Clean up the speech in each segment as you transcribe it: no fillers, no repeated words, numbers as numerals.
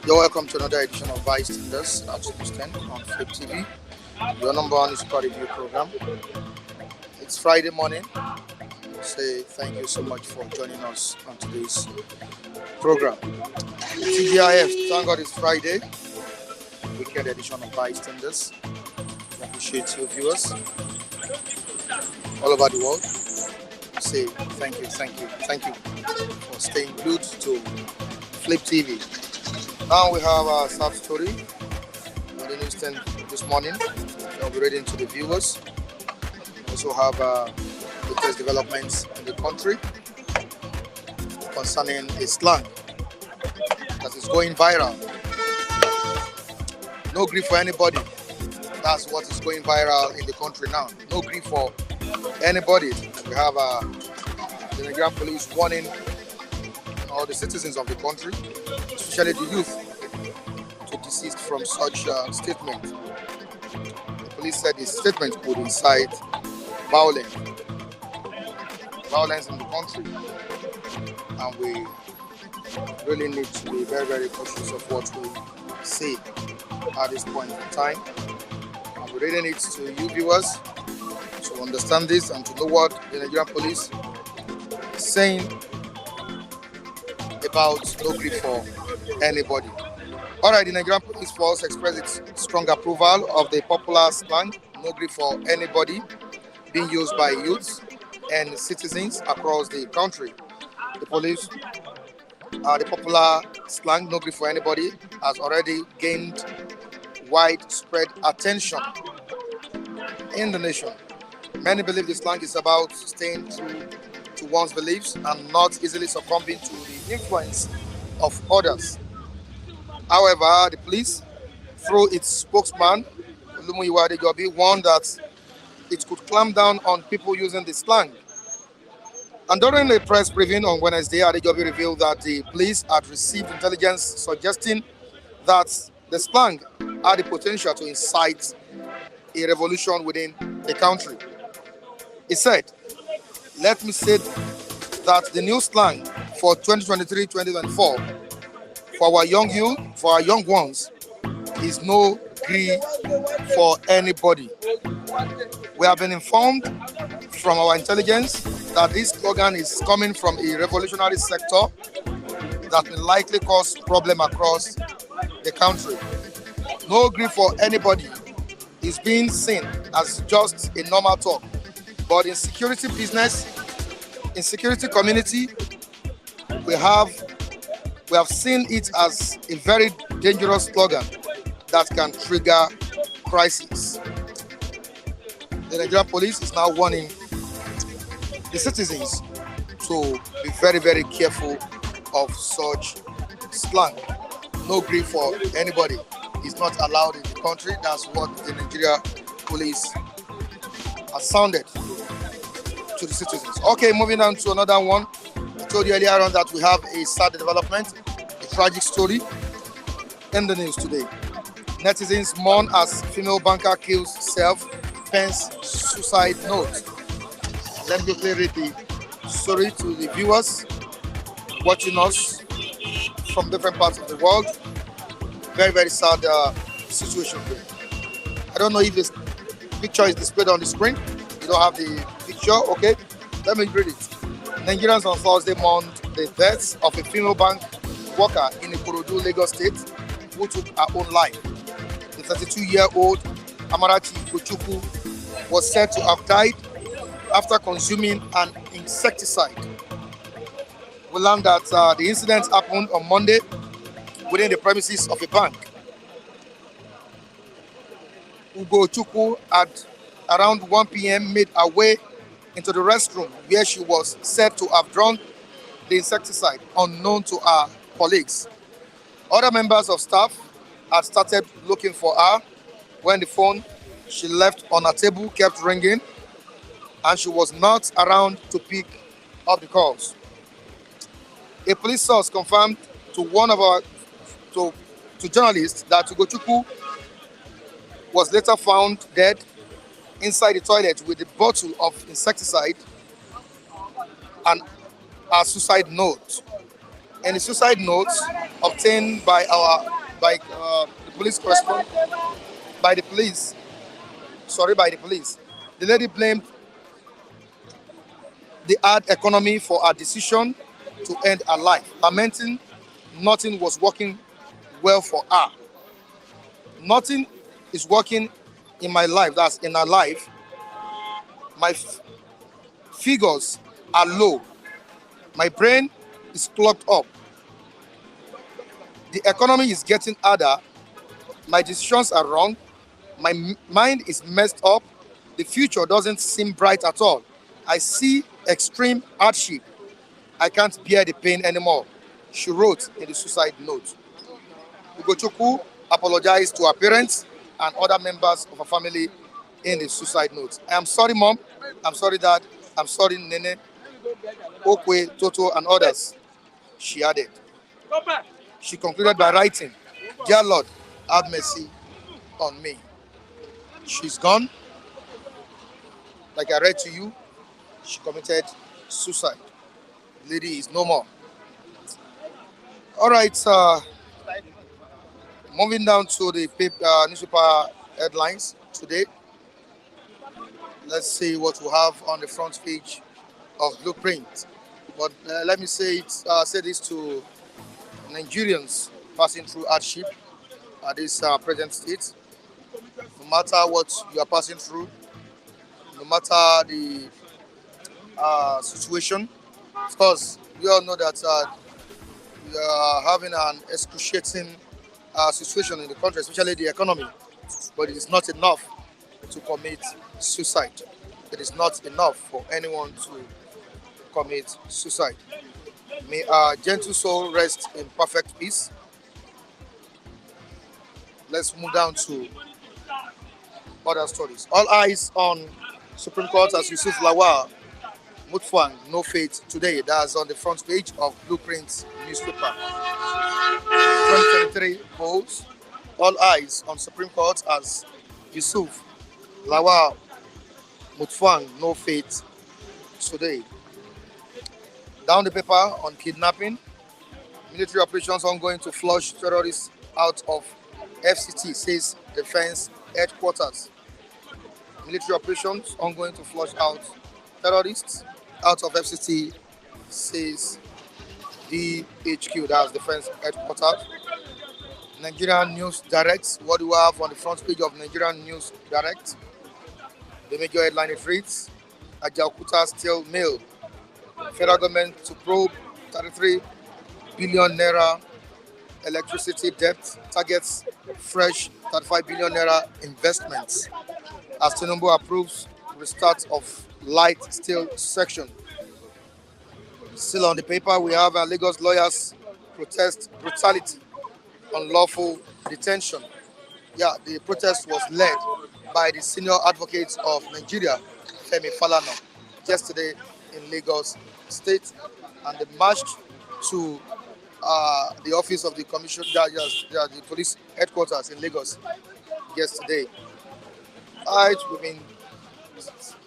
You're welcome to another edition of Vice Tenders at Houston on Flip TV. Your number one is part review program. It's Friday morning. Say thank you so much for joining us on today's program. TGIF, thank God it's Friday, weekend edition of Vice Tenders. We appreciate you viewers all over the world. Say thank you for staying glued to Flip TV. Now we have our sub story on the newsstand this morning. I'll be reading to the viewers. We also have latest developments in the country concerning a slang that is going viral. No grief for anybody. That's what is going viral in the country now. No grief for anybody. We have the Nigerian police warning all the citizens of the country, especially the youth, to desist from such statement. The police said the statement could incite violence in the country, and we really need to be very, very cautious of what we say at this point in time. And we really need to you viewers to understand this and to know what the Nigerian police is saying about no grief for anybody. Alright, the Nigerian Police Force expressed its strong approval of the popular slang no grief for anybody being used by youths and citizens across the country. The popular slang no grief for anybody has already gained widespread attention in the nation. Many believe the slang is about staying true to one's beliefs and not easily succumbing to the influence of others. However, the police, through its spokesman, Olumu Iwadejobi, warned that it could clamp down on people using the slang. And during a press briefing on Wednesday, Adejobi revealed that the police had received intelligence suggesting that the slang had the potential to incite a revolution within the country. He said, "Let me say that the new slang for 2023-2024 for our young ones is no Gree for anybody. We have been informed from our intelligence that this slogan is coming from a revolutionary sector that will likely cause problem across the country. No Gree for anybody is being seen as just a normal talk, but in security business, in security community, we have seen it as a very dangerous slogan that can trigger crisis." The Nigerian police is now warning the citizens to be very, very careful of such slang. No grief for anybody is not allowed in the country. That's what the Nigeria police has sounded to the citizens. Okay, moving on to another one. I told you earlier on that we have a sad development, a tragic story in the news today. Netizens mourn as female banker kills self, pens suicide note. Let me quickly read the story to the viewers watching us from different parts of the world. Very, very sad situation here. I don't know if this picture is displayed on the screen. You don't have the picture, okay? Let me read it. Nigerians on Thursday mourned the death of a female bank worker in Ikorodu, Lagos State, who took her own life. The 32-year-old Amarachi Kochuku was said to have died after consuming an insecticide. We learned that the incident happened on Monday within the premises of a bank. Ugo Chukwu at around 1 p.m. made her way into the restroom where she was said to have drunk the insecticide unknown to her colleagues. Other members of staff had started looking for her when the phone she left on her table kept ringing and she was not around to pick up the calls. A police source confirmed to journalists that Ugochukwu was later found dead inside the toilet with a bottle of insecticide and a suicide note. And the suicide notes obtained by the police correspondent by the police by the police. The lady blamed the hard economy for her decision to end her life, lamenting nothing was working well for her. Nothing is working in my life, that's in her life. My figures are low. My brain is clogged up. The economy is getting harder. My decisions are wrong. My mind is messed up. The future doesn't seem bright at all. I see extreme hardship. I can't bear the pain anymore, she wrote in the suicide note. Ugochukwu apologized to her parents and other members of her family in the suicide note. I am sorry, Mom. I'm sorry, Dad. I'm sorry, Nene, Okwe, Toto, and others, she added. She concluded by writing, Dear Lord, have mercy on me. She's gone. Like I read to you, she committed suicide. The lady is no more. All right, moving down to the newspaper headlines today. Let's see what we have on the front page of Blueprint. But let me say this to Nigerians passing through hardship at this present state. No matter what you are passing through, no matter the situation, of course, we all know that we are having an excruciating situation in the country, especially the economy. But it is not enough to commit suicide. It is not enough for anyone to commit suicide. May our gentle soul rest in perfect peace. Let's move down to other stories. All eyes on Supreme Court as Yusuf Lawal Mutfwang, no faith today. That's on the front page of Blueprint newspaper. 2023 polls. All eyes on Supreme Court as Yusuf Lawal Mutfwang, no faith today. Down the paper on kidnapping. Military operations ongoing to flush terrorists out of FCT, says Defense Headquarters. Military operations ongoing to flush out terrorists out of FCT, says DHQ, that's Defense Headquarters. Nigerian News Direct. What do we have on the front page of Nigerian News Direct? The major headline it reads, Ajaokuta still mail. Federal government to probe 33 billion naira electricity debt, targets fresh 35 billion naira investments as Tinubu approves restart of light steel section. Still on the paper, we have Lagos lawyers protest brutality, unlawful detention. Yeah, the protest was led by the senior advocates of Nigeria, Femi Falana, yesterday in Lagos State, and they marched to the office of the commission, the police headquarters in Lagos yesterday. All right, we've been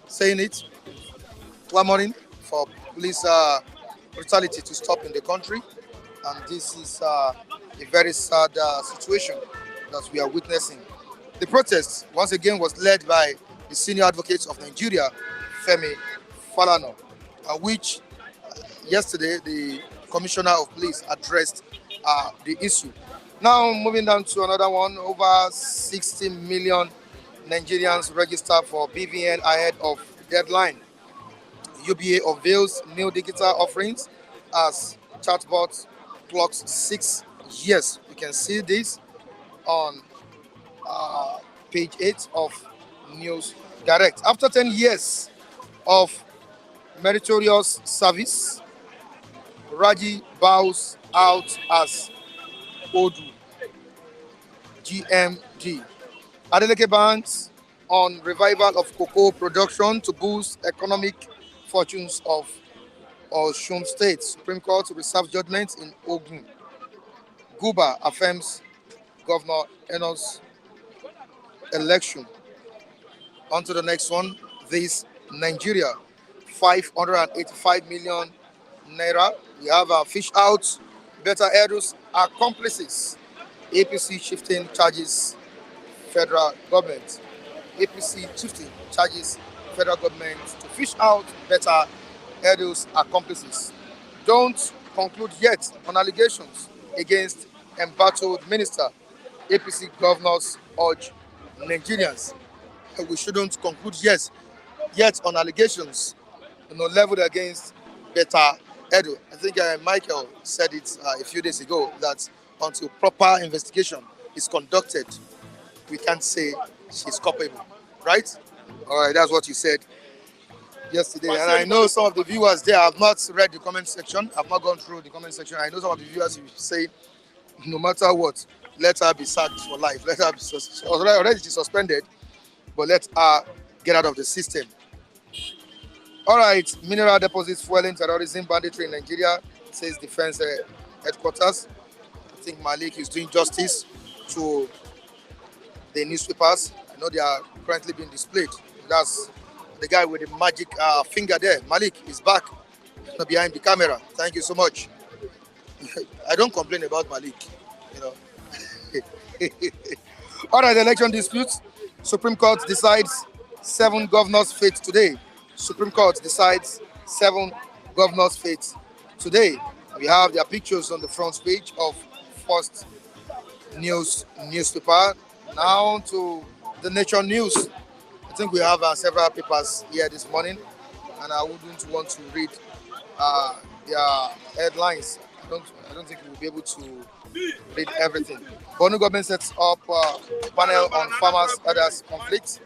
saying it one morning for police brutality to stop in the country, and this is a very sad situation that we are witnessing. The protest, once again, was led by the senior advocates of Nigeria, Femi Falana, which yesterday the commissioner of police addressed the issue. Now, moving down to another one, over 60 million Nigerians registered for BVN ahead of deadline. UBA unveils new digital offerings as chatbot clocks 6 years. You can see this on page 8 of News Direct. After 10 years of meritorious service, Raji bows out as Odu GMG. Adeleke bans on revival of cocoa production to boost economic fortunes of Osun State. Supreme Court reserves judgment in Ogun. Guba affirms Governor Enos election. On to the next one. This Nigeria 585 million naira. We have fish out, better Edo's accomplices. APC shifting charges federal government. APC shifting charges federal government to fish out better Edo's accomplices. Don't conclude yet on allegations against embattled minister. APC governors urge Nigerians. We shouldn't conclude yet on allegations leveled against Beta Edo. I think Michael said it a few days ago that until proper investigation is conducted, we can't say she's culpable, right? All right, that's what you said yesterday. And I know some of the viewers there have not read the comment section. I've not gone through the comment section. I know some of the viewers will say, no matter what, let her be sacked for life. Let her be already she's suspended, but let her get out of the system. All right, mineral deposits fueling terrorism banditry in Nigeria, says defense headquarters. I think Malik is doing justice to the newspapers. I know they are currently being displayed. That's the guy with the magic finger there. Malik is back behind the camera. Thank you so much. I don't complain about Malik, you know. All right, election disputes. Supreme Court decides 7 governors' fate today. Supreme Court decides 7 governors' fate today. We have their pictures on the front page of First newspaper. Now to the Nation News. I think we have several papers here this morning, and I wouldn't want to read their headlines. I don't think we'll be able to read everything. Borno government sets up a panel on farmers' others conflict.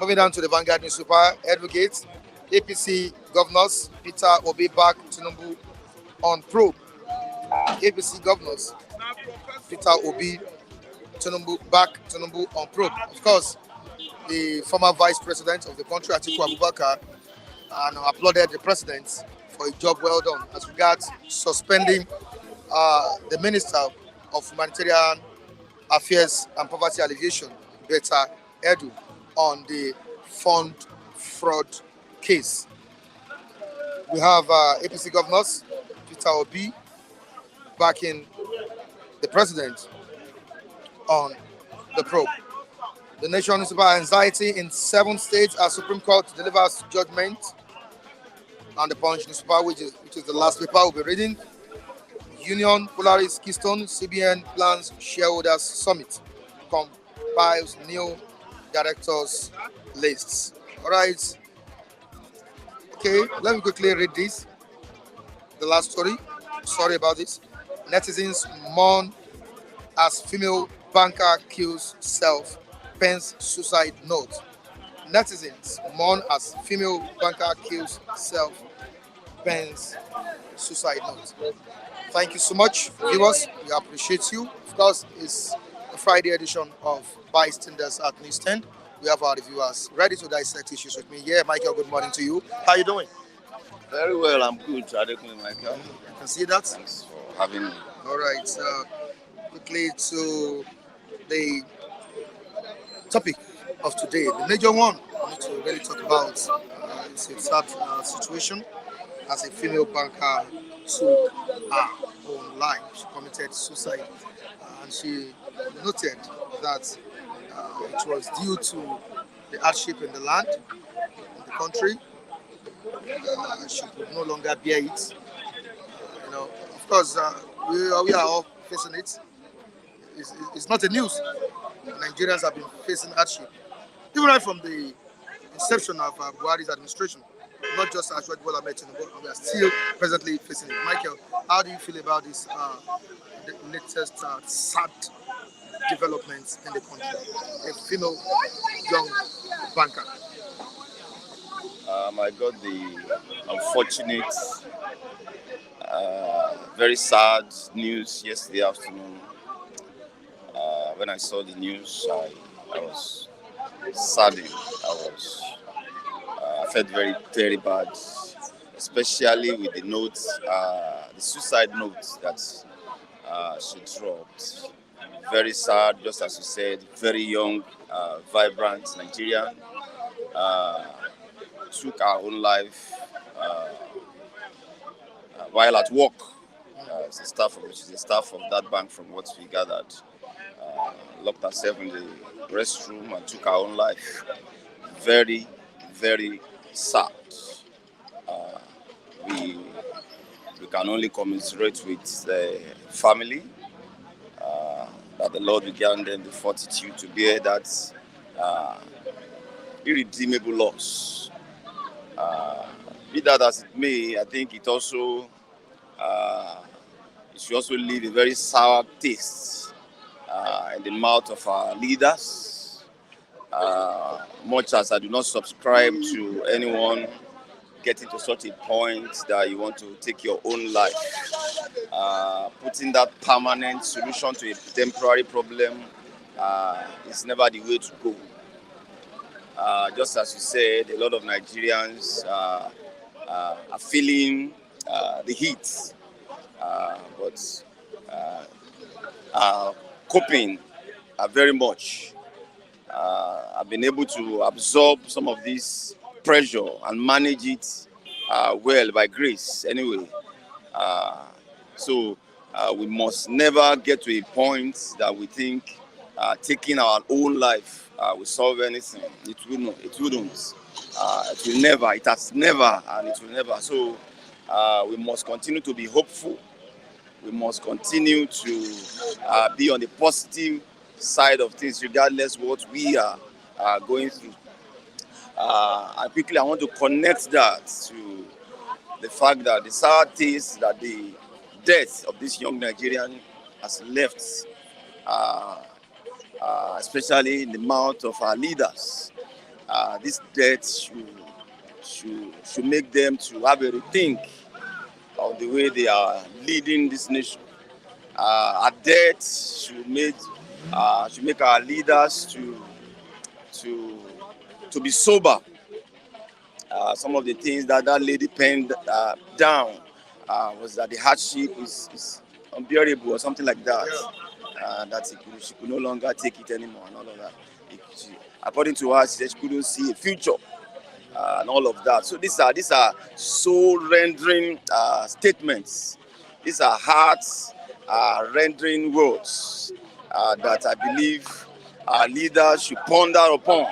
Moving down to the Vanguard newspaper, advocates, APC governors, Peter Obi back Tinubu on probe. APC governors, Peter Obi, Tinubu back Tinubu on probe. Of course, the former vice president of the country, Atiku Abubakar, applauded the president for a job well done as regards suspending the Minister of Humanitarian Affairs and Poverty Alleviation, Beta Edu, on the fund fraud case. We have APC governors, Peter Obi, backing the president on the probe. The Nation is about anxiety in 7 states as Supreme Court delivers judgment. And the Punch newspaper, which is the last paper we'll be reading. Union, Polaris, Keystone, CBN plans shareholders summit. Compiles new directors lists. All right. Okay, let me quickly read this. The last story. Sorry about this. Netizens mourn as female banker kills self, pens suicide note. Netizens mourn as female banker kills self, pens suicide note. Thank you so much, viewers. We appreciate you. Of course, it's a Friday edition of Bystanders at Newsstand. We have our reviewers ready to dissect issues with me. Yeah, Michael, good morning to you. How are you doing? Very well, I'm good. Michael. I can see that. Thanks for having me. All right. Quickly to the topic of today, the major one I need to really talk about is a sad situation as a female banker took her own life. She committed suicide, and she noted that it was due to the hardship in the land, in the country. She could no longer bear it. Of course, we are all facing it. It's not a news. Nigerians have been facing hardship, even right from the inception of Buhari's administration. Not just Ashwad Bola Tinubu, we are still presently facing it. Michael, how do you feel about this the latest sad developments in the country? A female young banker. I got the unfortunate, very sad news yesterday afternoon. When I saw the news, I was saddened. I felt very bad, especially with the notes, the suicide notes that she dropped. Very sad, just as you said, very young, vibrant Nigerian. took our own life while at work. She's a staff of that bank, from what we gathered. Locked herself in the restroom and took our own life. Very, very sad. We we can only commiserate with the family, that the Lord will grant them the fortitude to bear that uh, irredeemable loss. Be that as it may, I think it should also leave a very sour taste in the mouth of our leaders. Much as I do not subscribe to anyone getting to such a point that you want to take your own life, putting that permanent solution to a temporary problem is never the way to go. Just as you said, a lot of Nigerians are feeling the heat, but are coping very much. I've been able to absorb some of this pressure and manage it well by grace anyway. So we must never get to a point that we think taking our own life will solve anything. It will not. It wouldn't. It will never. It has never, and it will never. So we must continue to be hopeful. We must continue to be on the positive side of things, regardless what we are going through. And quickly, I want to connect that to the fact that the sad taste that the death of this young Nigerian has left, especially in the mouth of our leaders. This death should make them to have a rethink of the way they are leading this nation. Our death should make our leaders to be sober. Some of the things that lady penned down was that the hardship is unbearable or something like that. That she could no longer take it anymore and all of that. According to her, she said she couldn't see a future and all of that. So these are soul-rendering statements. These are heart-rendering words that I believe our leaders should ponder upon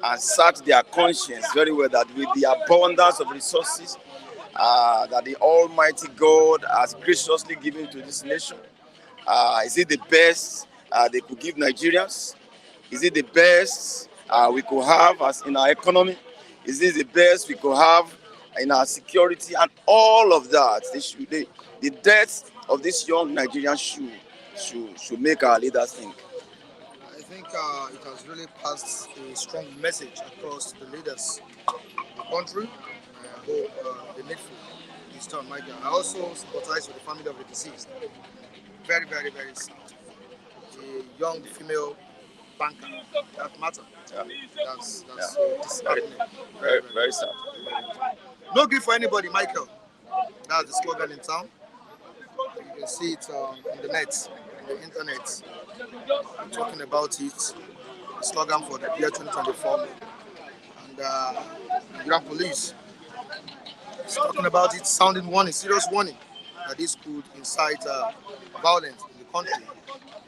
and search their conscience very well, that with the abundance of resources that the Almighty God has graciously given to this nation, is it the best they could give Nigerians? Is it the best we could have as in our economy? Is this the best we could have in our security? And all of that, the death of this young Nigerian should make our leaders think. I think it has really passed a strong message across the leaders of the country. I hope the needful is done, Michael. I also sympathize with the family of the deceased. Very, very, very sad. A young female banker. That matter. Yeah. That's so disheartening. Very, very sad. No grief for anybody, Michael. That's the slogan in town. You can see it on the net, on the internet. I'm talking about it. The slogan for the year 2024. And the Nigerian police is talking about it, sounding warning, serious warning, that this could incite violence in the country. We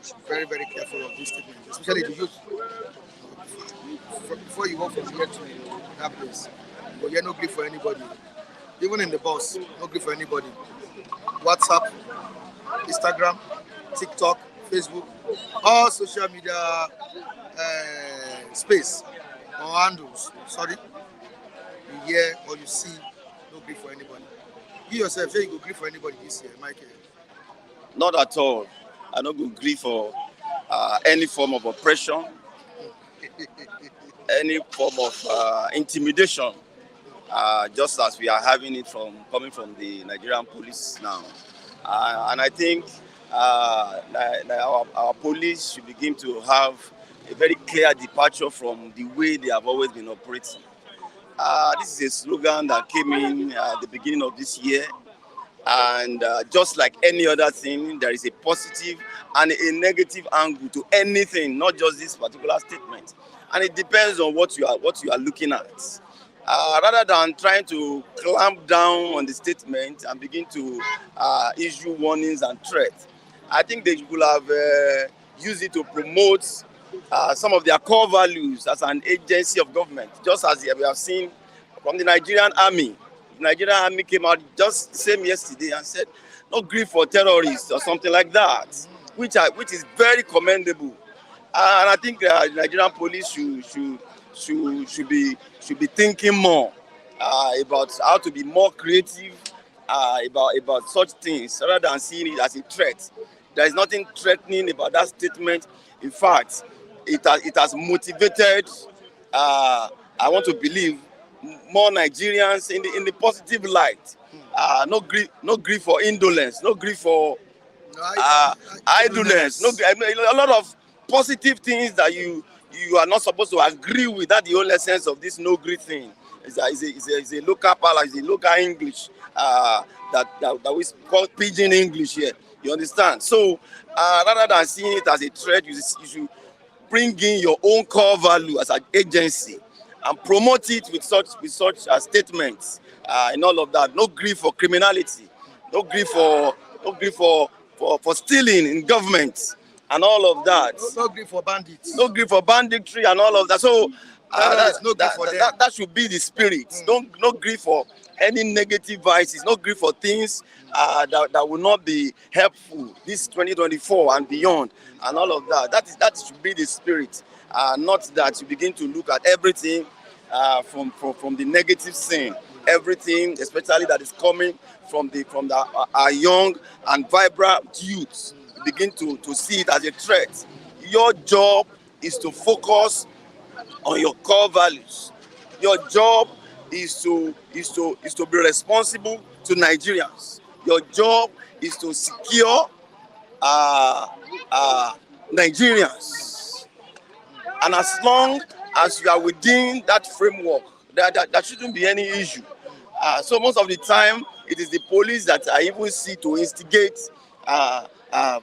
should be very, very careful of these statements, especially the youth. Before you go from here to that place, you will hear no grief for anybody. Even in the bus, no grief for anybody. WhatsApp, Instagram, TikTok, Facebook, all social media space or handles. Sorry, you hear or you see no grief for anybody. You yourself say you go grief for anybody this year, Michael? Not at all. I don't go grief for any form of oppression, any form of intimidation, just as we are having it coming from the Nigerian police now. And I think our police should begin to have a very clear departure from the way they have always been operating. This is a slogan that came in at the beginning of this year. And just like any other thing, there is a positive and a negative angle to anything, not just this particular statement. And it depends on what you are looking at. rather than trying to clamp down on the statement and begin to issue warnings and threats. I think they could have used it to promote some of their core values as an agency of government, just as we have seen from the Nigerian army. The Nigerian army came out just the same yesterday and said, "No grief for terrorists" or something like that, which is very commendable. And I think the Nigerian police should be thinking more about how to be more creative about such things rather than seeing it as a threat. There is nothing threatening about that statement. In fact, it has motivated. I want to believe more Nigerians in the positive light. No grief for indolence. No grief for idleness. No, I mean, a lot of positive things that you are not supposed to agree with. That's the whole essence of this no grief thing. It's a local palace, it's a local English that we call pidgin English here. You understand? So rather than seeing it as a threat, you should bring in your own core value as an agency and promote it with such statements and all of that. No grief for criminality, no grief for stealing in government and all of that. No grief for bandits. No grief for banditry and all of that. So that should be the spirit. No grief for any negative vices. No grief for things that will not be helpful this 2024 and beyond and all of that. That should be the spirit. Not that you begin to look at everything from the negative scene. Everything, especially that is coming from our young and vibrant youths, you begin to see it as a threat. Your job is to focus on your core values. Your job is to be responsible to Nigerians. Your job is to secure Nigerians. And as long as you are within that framework, there shouldn't be any issue. So most of the time, it is the police that I even see to instigate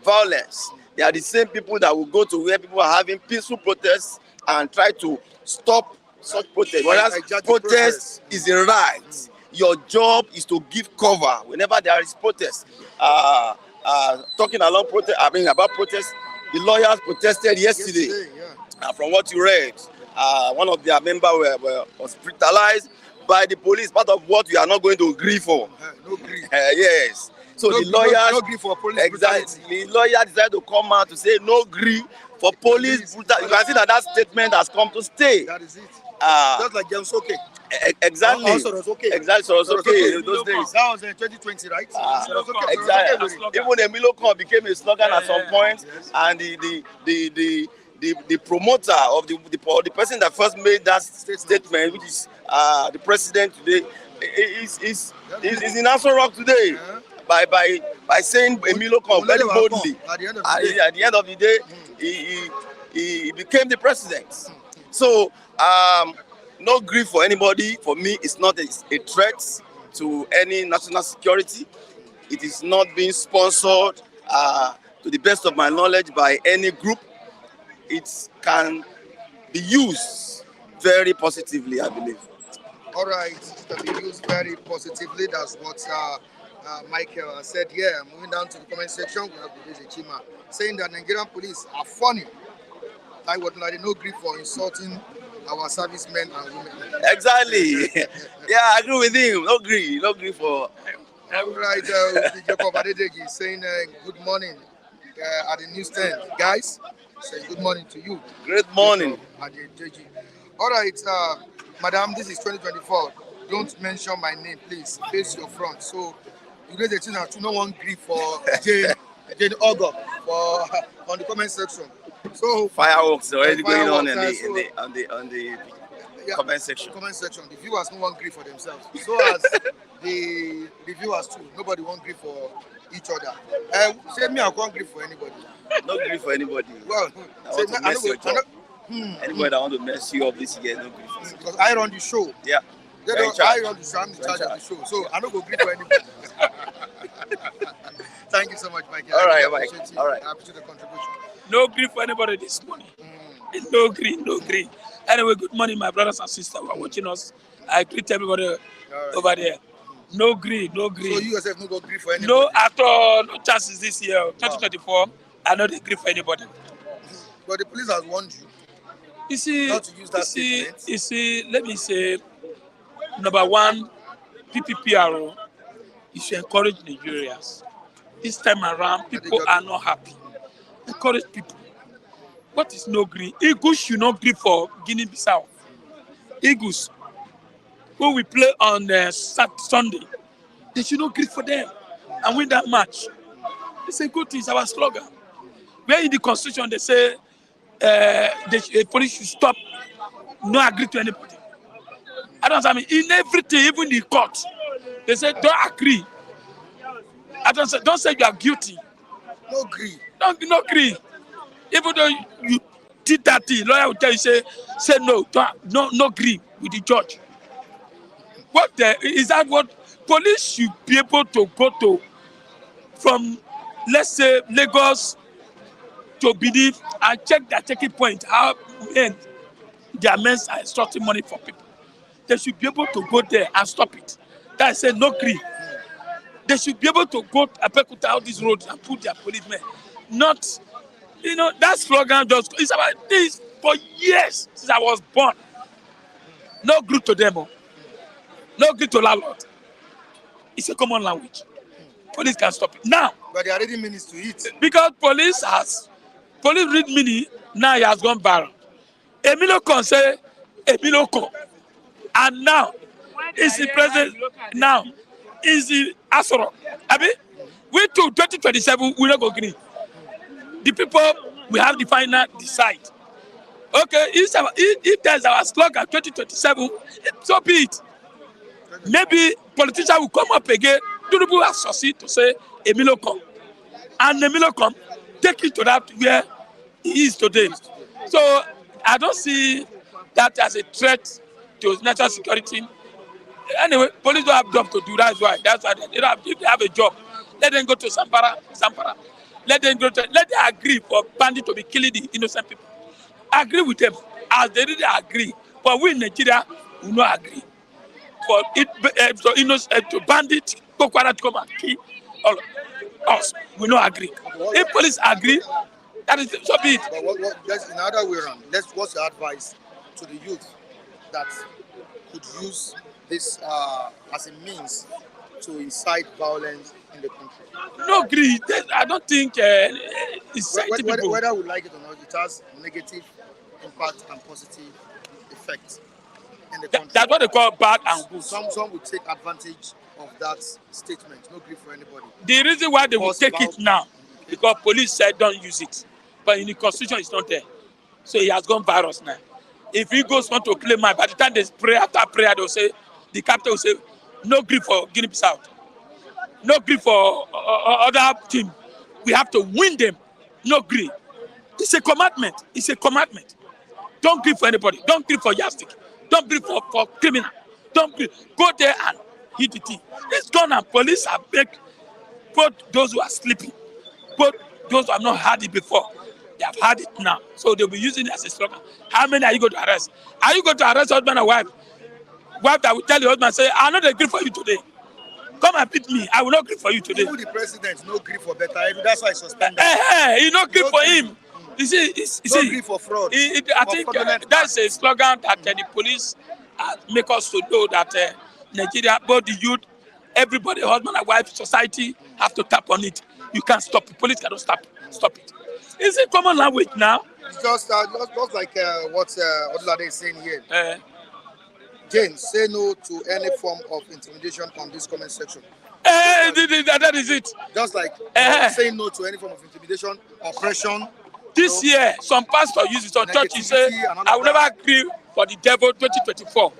violence. They are the same people that will go to where people are having peaceful protests and try to stop such protests. Whereas protest is a right. Your job is to give cover whenever there is protest. Talking about protest, the lawyers protested yesterday. From what you read, one of their members was brutalized by the police. Part of what we are not going to agree for. No grief. Yes. So the lawyers, no grief for police exactly. The lawyer decided to come out to say no grief for police brutality. You can see that statement has come to stay. That is it. Just like James Oke. Exactly. Also, okay. Exactly. So it was okay in those days. That was in 2020, right? Exactly. Even the Milocom became a slogan at some point, and the promoter of the person that first made that statement, which is the president today, is in Aso Rock today by saying Milocom very boldly. At the end of the day, he became the president. So no grief for anybody. For me, it's not a threat to any national security. It is not being sponsored, to the best of my knowledge, by any group. It can be used very positively, I believe. All right, it can be used very positively. That's what Michael said. Yeah, moving down to the comment section, we have the Chima saying that Nigerian police are funny. I would like no grief for insulting our servicemen and women. Exactly. Yeah, I agree with him. No grief for. All right, Jacob Adedegi saying good morning at the newsstand, guys. Say good morning to you. Great morning. All right, madam, this is 2024. Don't mention my name, please. Face your front. So you know the thing that you no one grief for Jane Ogo on the comment section. So fireworks already going on in the comment section. Comment section. The viewers no one grief for themselves. So as the viewers too. Nobody won't grief for each other. Say me, I can't grief for anybody. No grief for anybody. Well, anybody that want to mess you up this year, no grief. Because I run the show. Yeah. I run the show. I'm in charge of the show. So I don't go grief for anybody. Thank you so much, Mike. All right, Mike. All right. I appreciate the contribution. No grief for anybody this morning. No green, no green. Anyway, good morning, my brothers and sisters who are watching us. I greet everybody All right. over there. No green, no So green. you yourself no go agree for anybody. No at all, no chances this year. Wow. 2024, I not agree for anybody. But the police has warned you You see, not to use that statement. let me say, number one, PPPRO, you should encourage Nigerians. This time around, people are not happy. Encourage people. What is no green? Eagles should not agree for Guinea-Bissau. Eagles, who we play on Sunday, they should not agree for them and win that match. It's a good thing. It's our slogan. Where in the constitution they say the police should stop, no agree to anybody. I don't understand. In everything, even the court, they say don't agree. Don't say you are guilty. No agree. Don't agree. Even though you did that thing, lawyer will tell you say no, no agree with the judge. Is that what police should be able to go to from, let's say, Lagos to Benin and check their checking point, how their men are extorting money for people. They should be able to go there and stop it. That is no green. They should be able to go to Apekuta out these roads and put their policemen. Not, that slogan just, it's about this for years since I was born. No good to them. No good to landlord. It's a common language. Police can stop it. Now, But they are ready minutes to eat. because police read mini, now he has gone viral. Emilio Con say Emilio Con. And now is the president, now is the Asoro. Abi, we to 2027 we not go green. The people we have the final decide. Okay, if there's our slogan 2027, so be it. Maybe politicians will come up again. Tinubu has succeeded to say Emilio Con. And Emilio Con take it to that where he is today. So I don't see that as a threat to national security. Anyway, police don't have job to do. That's why they don't have, if they have a job, let them go to Sampara. Let them agree for bandits to be killing the innocent people. Agree with them as they really agree. But we in Nigeria will not agree. For it to bandit Boko Haram to come and kill all us, we not agree. If police agree, that is so be it. But let's, in other way around, what's your advice to the youth that could use this as a means to incite violence in the country? No agree. I don't think inciting people. Whether we like it or not, it has negative impact and positive effect in the country. That's what they call bad and good. Some will take advantage of that statement. No grief for anybody. The reason why they will take it now, because police said don't use it, but in the constitution it's not there, so he has gone virus now. If he goes want to claim by the time they pray, after prayer they'll say, the captain will say, no grief for Guinea-Bissau, no grief for other team. We have to win them. No grief. It's a commandment. It's a commandment. Don't grieve for anybody. Don't grieve for yastic. Don't grieve for criminal. Don't grieve. Go there and hit the thing. It's gone and police have made both those who are sleeping, both those who have not had it before. They have had it now. So they'll be using it as a slogan. How many are you going to arrest? Are you going to arrest husband and wife? Wife that will tell your husband, say, I'm not agree for you today. Come and beat me. I will not agree for you today. Even the president, no grief for better. That's why I suspended. He not agree for him. You see, no grief for fraud. I think that's a slogan that the police make us to know that Nigeria, both the youth, everybody, husband and wife, society have to tap on it. You can't stop it. Police cannot stop it. It's a common language now. It's just like what Odulade is saying here. James, say no to any form of intimidation on this comment section. That is it. Just like saying no to any form of intimidation, oppression. This year, some pastors use it. Some churches say, I will never agree for the devil 2024.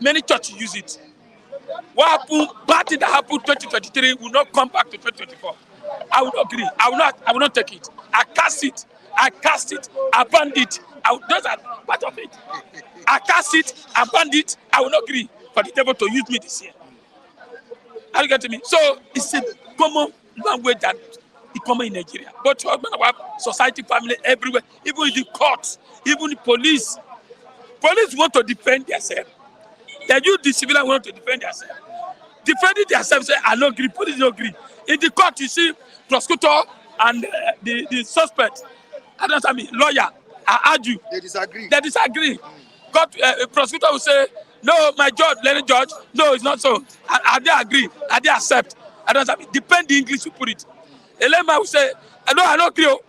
Many churches use it. What happened, bad thing that happened 2023 will not come back to 2024. I will not agree. I will not take it. I cast it. I banned it. Those are part of it. I cast it, I banned it. I will not agree for the devil to use me this year. Are you getting me? So it's a common language that It's common in Nigeria. But husband and wife, society, family, everywhere, even in the courts, even the police. Police want to defend themselves. They use the civilian want to defend themselves. Defending themselves, say, I don't agree, police don't agree. In the court, you see, prosecutor and the suspect, I don't know, lawyer, I argue. They disagree. They disagree. God, prosecutor will say, no, my judge, let the judge. No, it's not so. And they agree. And they accept. I don't know. Depend the English you put it. A layman will say, no, I don't agree.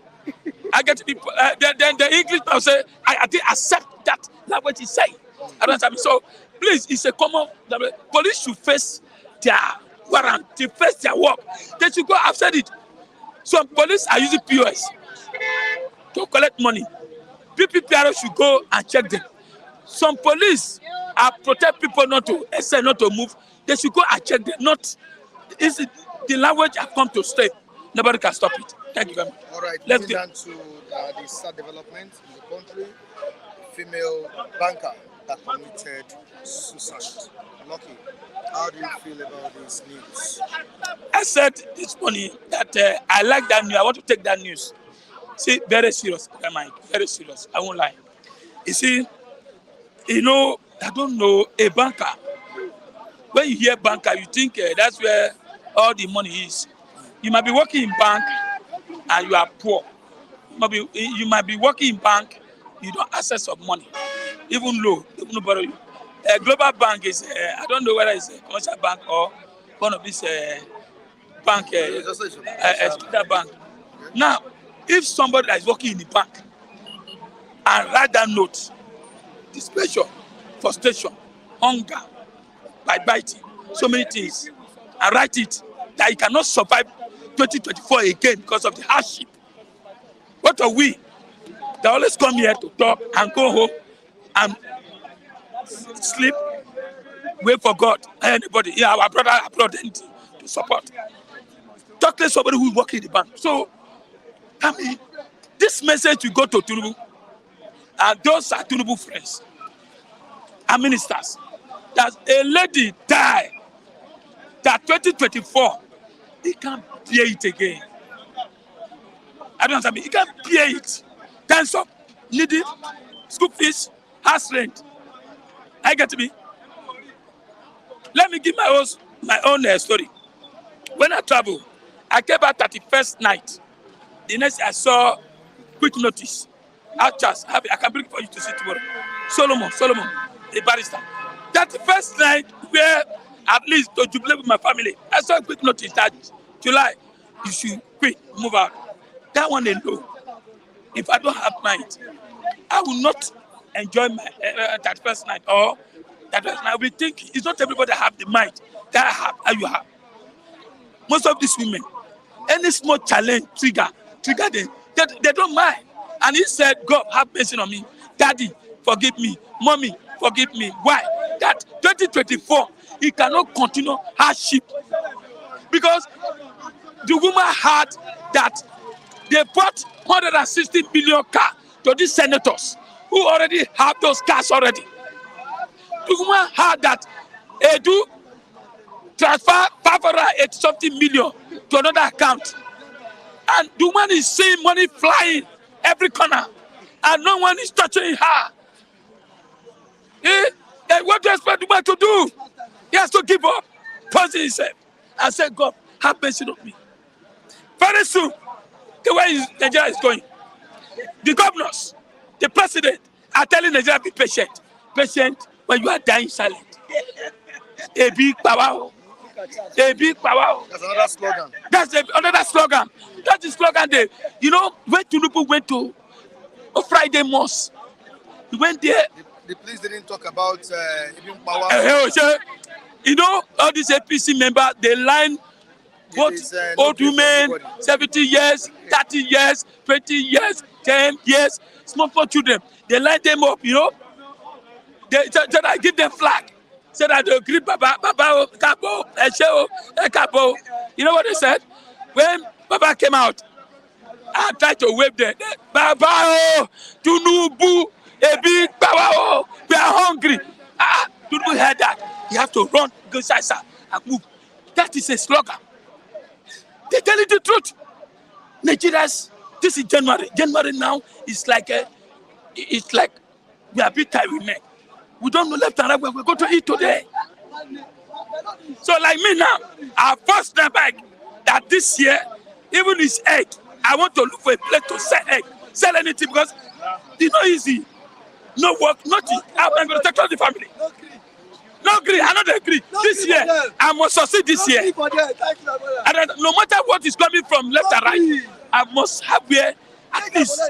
I get to be. Then the English will say, I did accept that language he say. I don't know. So please, it's a common. The police should face their warrant. They face their work. They should go. I've said it. Some police are using POS to collect money. PPPR should go and check them. Some police are protect people not to move. They should go and check them. Not is it the language have come to stay. Nobody can stop it. Thank you very much. All right, Let's moving get on to the sad development in the country. Female banker that committed suicide. Lucky, how do you feel about this news? I said this morning that I like that news. I want to take that news. See, very serious, Mike. Very serious. I won't lie. You see, I don't know a banker. When you hear banker, you think that's where all the money is. You might be working in bank and you are poor. You might be working in bank, you don't access of money, even low, even borrow you. A global bank is, I don't know whether it's a commercial bank or one of these bank, a bank. Now, if somebody that is working in the bank and write that note, displeasure, frustration, hunger, by biting, so many things, and write it that he cannot survive 2024 again because of the hardship. What are we? They always come here to talk and go home and sleep, wait for God. Anybody, yeah, our brother abroad to support. Talk to somebody who is working in the bank. So, I mean, this message will go to Tinubu, and those are Tinubu friends and ministers. That a lady died, that 2024, he can't bear it again. I don't understand. He can't bear it. Times up, needed, school fees, house rent. I get to be. Let me give my own story. When I travel, I came back 31st night. The next I saw quick notice. I can bring it for you to see tomorrow. Solomon, a barrister. That the first night where at least to jubilate with my family, I saw a quick notice that July, you should quit, move out. That one they know. If I don't have mind, I will not enjoy my that first night or that first night. I will think it's not everybody have the mind that I have, that you have. Most of these women, any small challenge trigger them. They don't mind. And he said, God, have mercy on me. Daddy, forgive me. Mommy, forgive me. Why? That 2024, he cannot continue hardship. Because the woman had that they bought 160 million car to these senators who already have those cars already. The woman had that Edu transfer 580 something million to another account. And the woman is seeing money flying every corner. And no one is touching her. What do you expect the man to do? He has to give up, poison himself, and say, God, have mercy on me. Very soon, the way Nigeria is going, the governors, the president are telling Nigeria to be patient. Patient when you are dying silent. A big power. A big power. That's another slogan. That's another slogan. That's the slogan there. You know, when Tinubu went to Friday Mosque, he went there. The police didn't talk about even power. You know, all these APC members, they line both old women, 70 years, 30 years, 20 years, 10 years, small children. They line them up, you know. They give them flag. Said that they agree, Baba, Kabo, Esheo, Kabo. You know what they said? When Baba came out, I tried to wave them. Baba, Tinubu, a big Baba, we are hungry. Tinubu heard that. You have to run, go inside and move. That is a slogan. They tell you the truth. Nigerians, this is January. January now is like it's like we are a bit tired with neck. We don't know left and right where we're going to eat today. So like me now, I first time back that this year, even this egg, I want to look for a place to sell egg, sell anything because it's not easy. No work, nothing. I'm going to take care of the family. No Gree, I don't agree. This year, I must succeed this year. And no matter what is coming from left and right, I must have where at least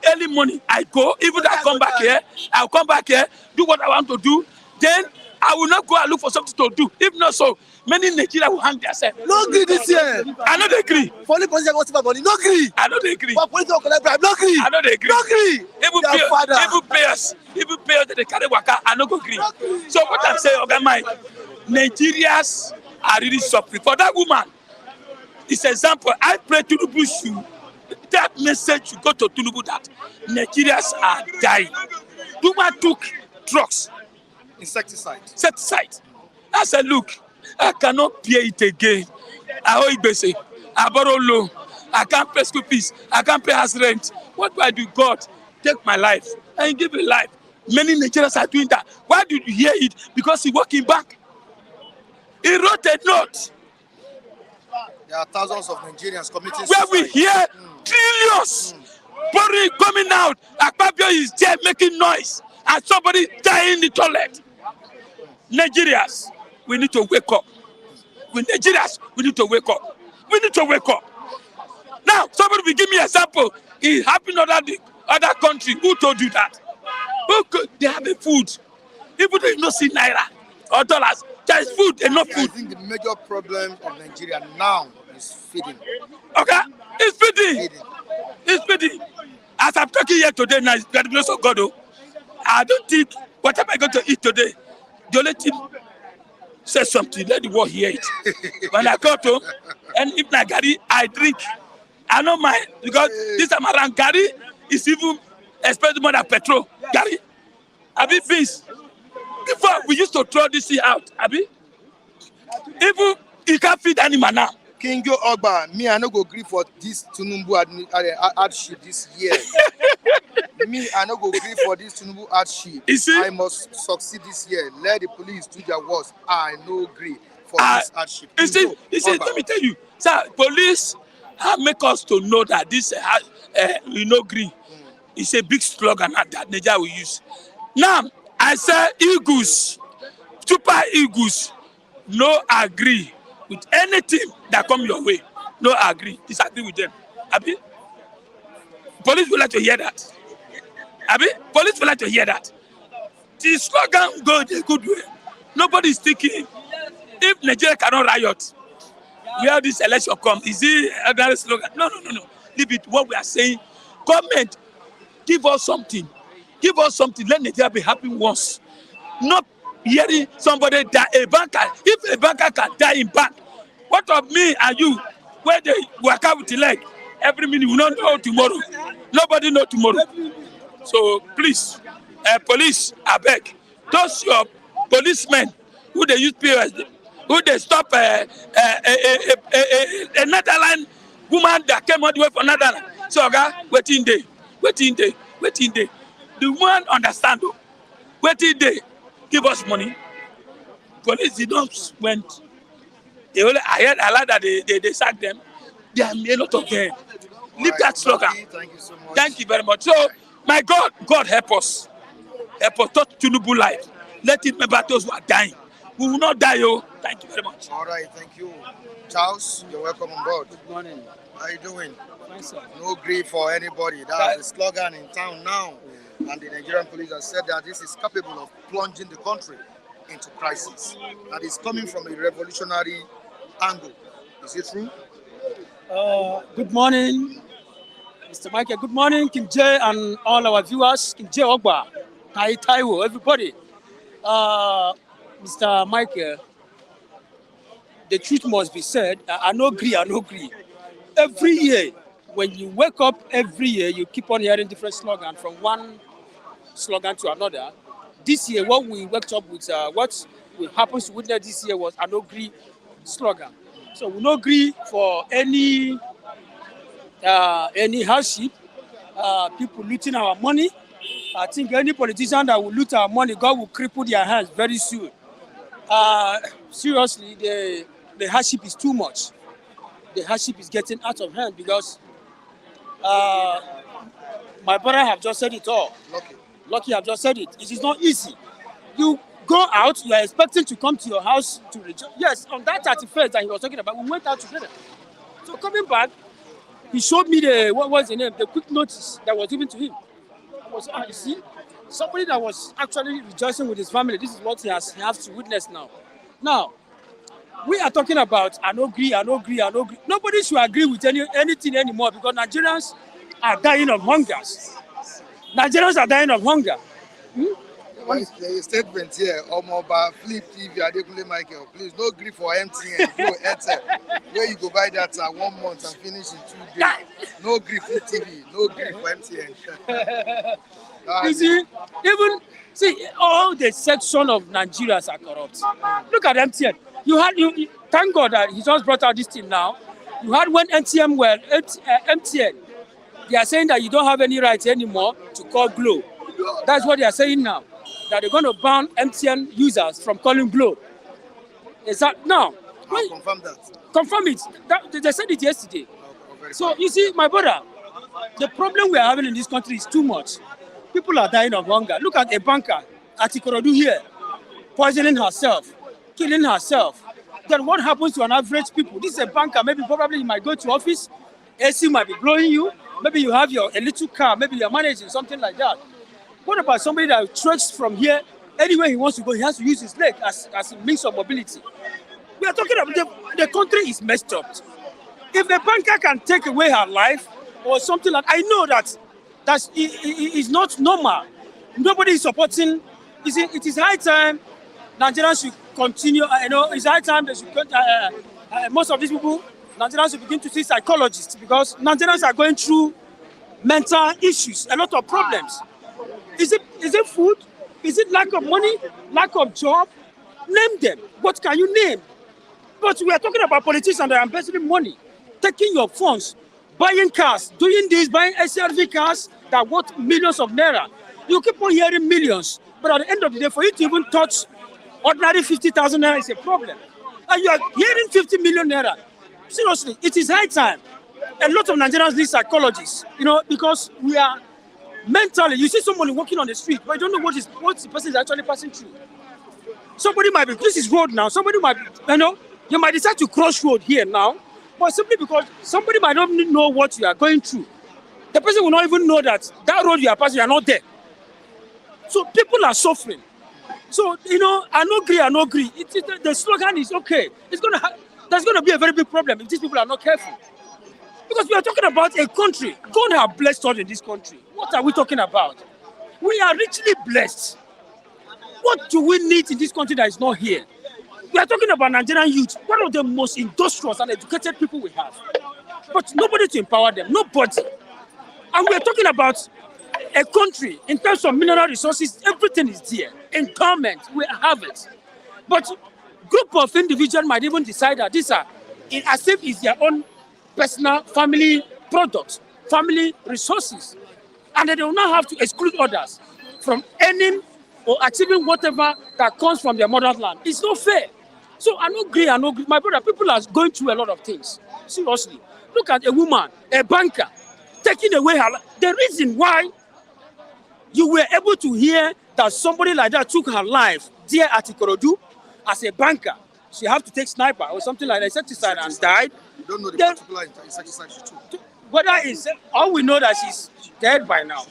early morning I go. Even though I come back here, I'll come back here, do what I want to do. Then I will not go and look for something to do. If not so, many Nigerians will hang themselves. No Gree this year. I don't agree. Only politicians want to spend money. No Gree. I don't agree. But politicians don't collect bribe. No Gree. I don't agree. No Gree. Even payers that they carry waka, I don't agree. So what I'm saying, okay, Mike, Nigerians are really suffering. For that woman, it's example. I pray Tinubu should that message should go to Tinubu that Nigerians are dying. The woman took drugs, Insecticide. I said, look, I cannot pay it again. I owe it basic. I borrow loan. I can't pay school fees. I can't pay house rent. What do I do? God, take my life and give me life. Many Nigerians are doing that. Why did you hear it? Because he working back. He wrote a note. There are thousands of Nigerians committing Where suicide. we hear trillions borrowing coming out. Akpabio is there making noise. And somebody dying in the toilet. Nigerians, we need to wake up. Nigerians, we need to wake up. We need to wake up. Now, somebody will give me an example. It happened in other country. Who told you that? They have a food. Even though you don't see naira or dollars, there is food, enough food. I think the major problem of Nigeria now is feeding. Okay? It's feeding. It's feeding. As I'm talking here today now, it's by the grace of God. I don't think whatever I'm going to eat today, the only thing says something, let the world hear it. When I go to, and if na Gary, I drink. I don't mind because this time around Gary is even expensive more than petrol. Gary, Abi beans. Before we used to throw this thing out, Abi. Even you can't feed animal now. King Joe Ogba, me I no go agree for this Tinubu hardship this year. Me I no go agree for this Tinubu hardship. I must succeed this year. Let the police do their worst. I no agree for this hardship. You see, let me tell you, sir, police make us to know that this we no agree. It's a big slogan that Nigeria will use. Now, I say Eagles, Super Eagles, no agree with anything that come your way. No agree, disagree with them. Abi? Police would like to hear that. Abi? Police would like to hear that. The slogan go the good way. Nobody is thinking. If Nigeria cannot riot, where this election come, is it another slogan? No. Leave it. What we are saying, government, give us something. Give us something. Let Nigeria be happy once. Not hearing somebody die. If a banker can die in bank, what of me and you? Where they work out with the leg every minute, we don't know tomorrow. Nobody know tomorrow. So please, police, I beg, those your policemen who they use POS, who they stop another line woman that came all the way from another line. So waiting day. The woman understand though. Waiting day, give us money. Police they don't went. They only I heard that they sacked them. There are a lot of them. Leave that slogan. Thank you so much. Thank you very much. So my God help us. Help us touch Tinubu life. Let it remember those who are dying. We will not die, oh. Thank you very much. All right, thank you. Charles, you're welcome on board. Good morning. How you doing? Fine, sir. No grief for anybody. That's the slogan in town now. And the Nigerian police have said that this is capable of plunging the country into crisis. That is coming from a revolutionary angle. Is it true? Good morning, Mr. Michael. Good morning, King J and all our viewers. King J Ogba, Taiwo, everybody. Mr. Michael, the truth must be said. I no agree. Every year, when you wake up every year, you keep on hearing different slogans from one slogan to another. This year, what we worked up with, what happens to witness this year was an agree slogan. So we no agree for any any hardship, people looting our money. I think any politician that will loot our money, God will cripple their hands very soon. Seriously, the hardship is too much. The hardship is getting out of hand because my brother have just said it all. Lucky have just said it. It is not easy. You go out, you are expecting to come to your house to rejoice. Yes, on that 31st that he was talking about, we went out together. So coming back, he showed me what was the name, the quick notice that was given to him. I was, you see, somebody that was actually rejoicing with his family. This is what he has to witness now. Now, we are talking about I no agree. Nobody should agree with anything anymore because Nigerians are dying of hunger. Nigerians are dying of hunger. There is a statement here, Omoba, Flip TV, Adekunle Michael, please, no grief for MTN, no Airtel. Where you go buy that 1 month and finish in 2 days. No grief Flip TV, no grief for MTN. You see, all the section of Nigerians are corrupt. Look at MTN. You thank God that he just brought out this thing now. You had when MTN, they are saying that you don't have any rights anymore to call Glo. That's what they are saying now. That they're going to ban MTN users from calling Glo. Is that now? Confirm that. Confirm it. They said it yesterday. So you see, my brother, the problem we are having in this country is too much. People are dying of hunger. Look at a banker at Ikorodu here, poisoning herself, killing herself. Then what happens to an average people? This is a banker. Probably you might go to office, AC might be blowing you. Maybe you have a little car. Maybe you're managing something like that. What about somebody that treks from here anywhere he wants to go? He has to use his leg as a means of mobility. We are talking about the country is messed up. If a banker can take away her life or something like, I know that is not normal. Nobody is supporting. It is high time Nigerians should continue. It's high time they should. Most of these people, Nigerians should begin to see psychologists because Nigerians are going through mental issues, a lot of problems. Is it food? Is it lack of money? Lack of job? Name them. What can you name? But we are talking about politicians that are embezzling money, taking your funds, buying cars, doing this, buying SRV cars that worth millions of naira. You keep on hearing millions, but at the end of the day, for you to even touch ordinary 50,000 naira is a problem. And you are hearing 50 million naira. Seriously, it is high time. A lot of Nigerians need psychologists, because we are mentally, you see somebody walking on the street, but you don't know what the person is actually passing through. Somebody might be, this is road now, somebody might be, you might decide to cross road here now, but simply because somebody might not know what you are going through. The person will not even know that road you are passing, you are not there. So people are suffering. So, I no agree. The slogan is okay. There's going to be a very big problem if these people are not careful. Because we are talking about a country. God has blessed us in this country. What are we talking about? We are richly blessed. What do we need in this country that is not here? We are talking about Nigerian youth, one of the most industrious and educated people we have. But nobody to empower them, nobody. And we are talking about a country, in terms of mineral resources, everything is there. Empowerment, we have it. But group of individuals might even decide that these are, as if it's their own personal family products, family resources. And they will not have to exclude others from earning or achieving whatever that comes from their motherland. It's not fair. So I don't agree. My brother, people are going through a lot of things. Seriously. Look at a woman, a banker, taking away her life. The reason why you were able to hear that somebody like that took her life there at Ikorodu as a banker, she have to take sniper or something like that, insecticide and died. You don't know the particular insecticide she took. Whether it's, all we know that she's dead by now.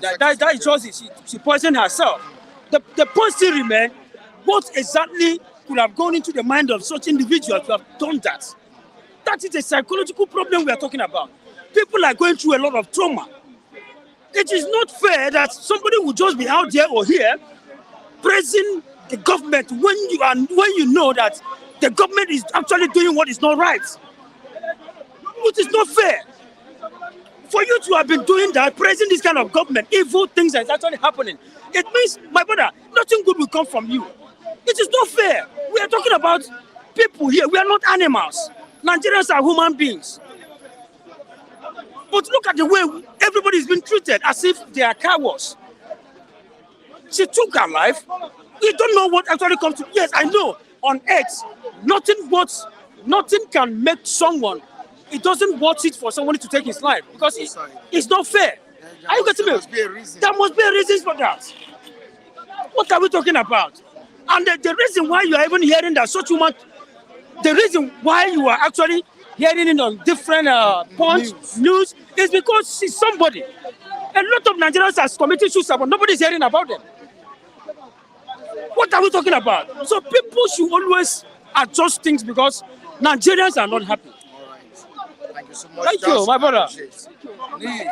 That is just she poisoned herself. The point still remains, what exactly could have gone into the mind of such individuals to have done that? That is a psychological problem we are talking about. People are going through a lot of trauma. It is not fair that somebody will just be out there or here praising the government when you know that the government is actually doing what is not right. It is not fair. For you to have been doing that, praising this kind of government, evil things that is actually happening, it means, my brother, nothing good will come from you. It is not fair. We are talking about people here. We are not animals. Nigerians are human beings. But look at the way everybody's been treated as if they are cowards. She took her life. You don't know what actually comes to. Yes, I know. On earth, nothing can make someone. It doesn't worth it for somebody to take his life because it's not fair. Are you getting me? There must be a reason for that. What are we talking about? And the reason why you are even hearing that such woman, the reason why you are actually hearing it on different news is because she's somebody. A lot of Nigerians are committing suicide, but nobody's hearing about them. What are we talking about? So people should always adjust things because Nigerians are not happy. All right. Thank you so much. Thank you, my brother. Lee,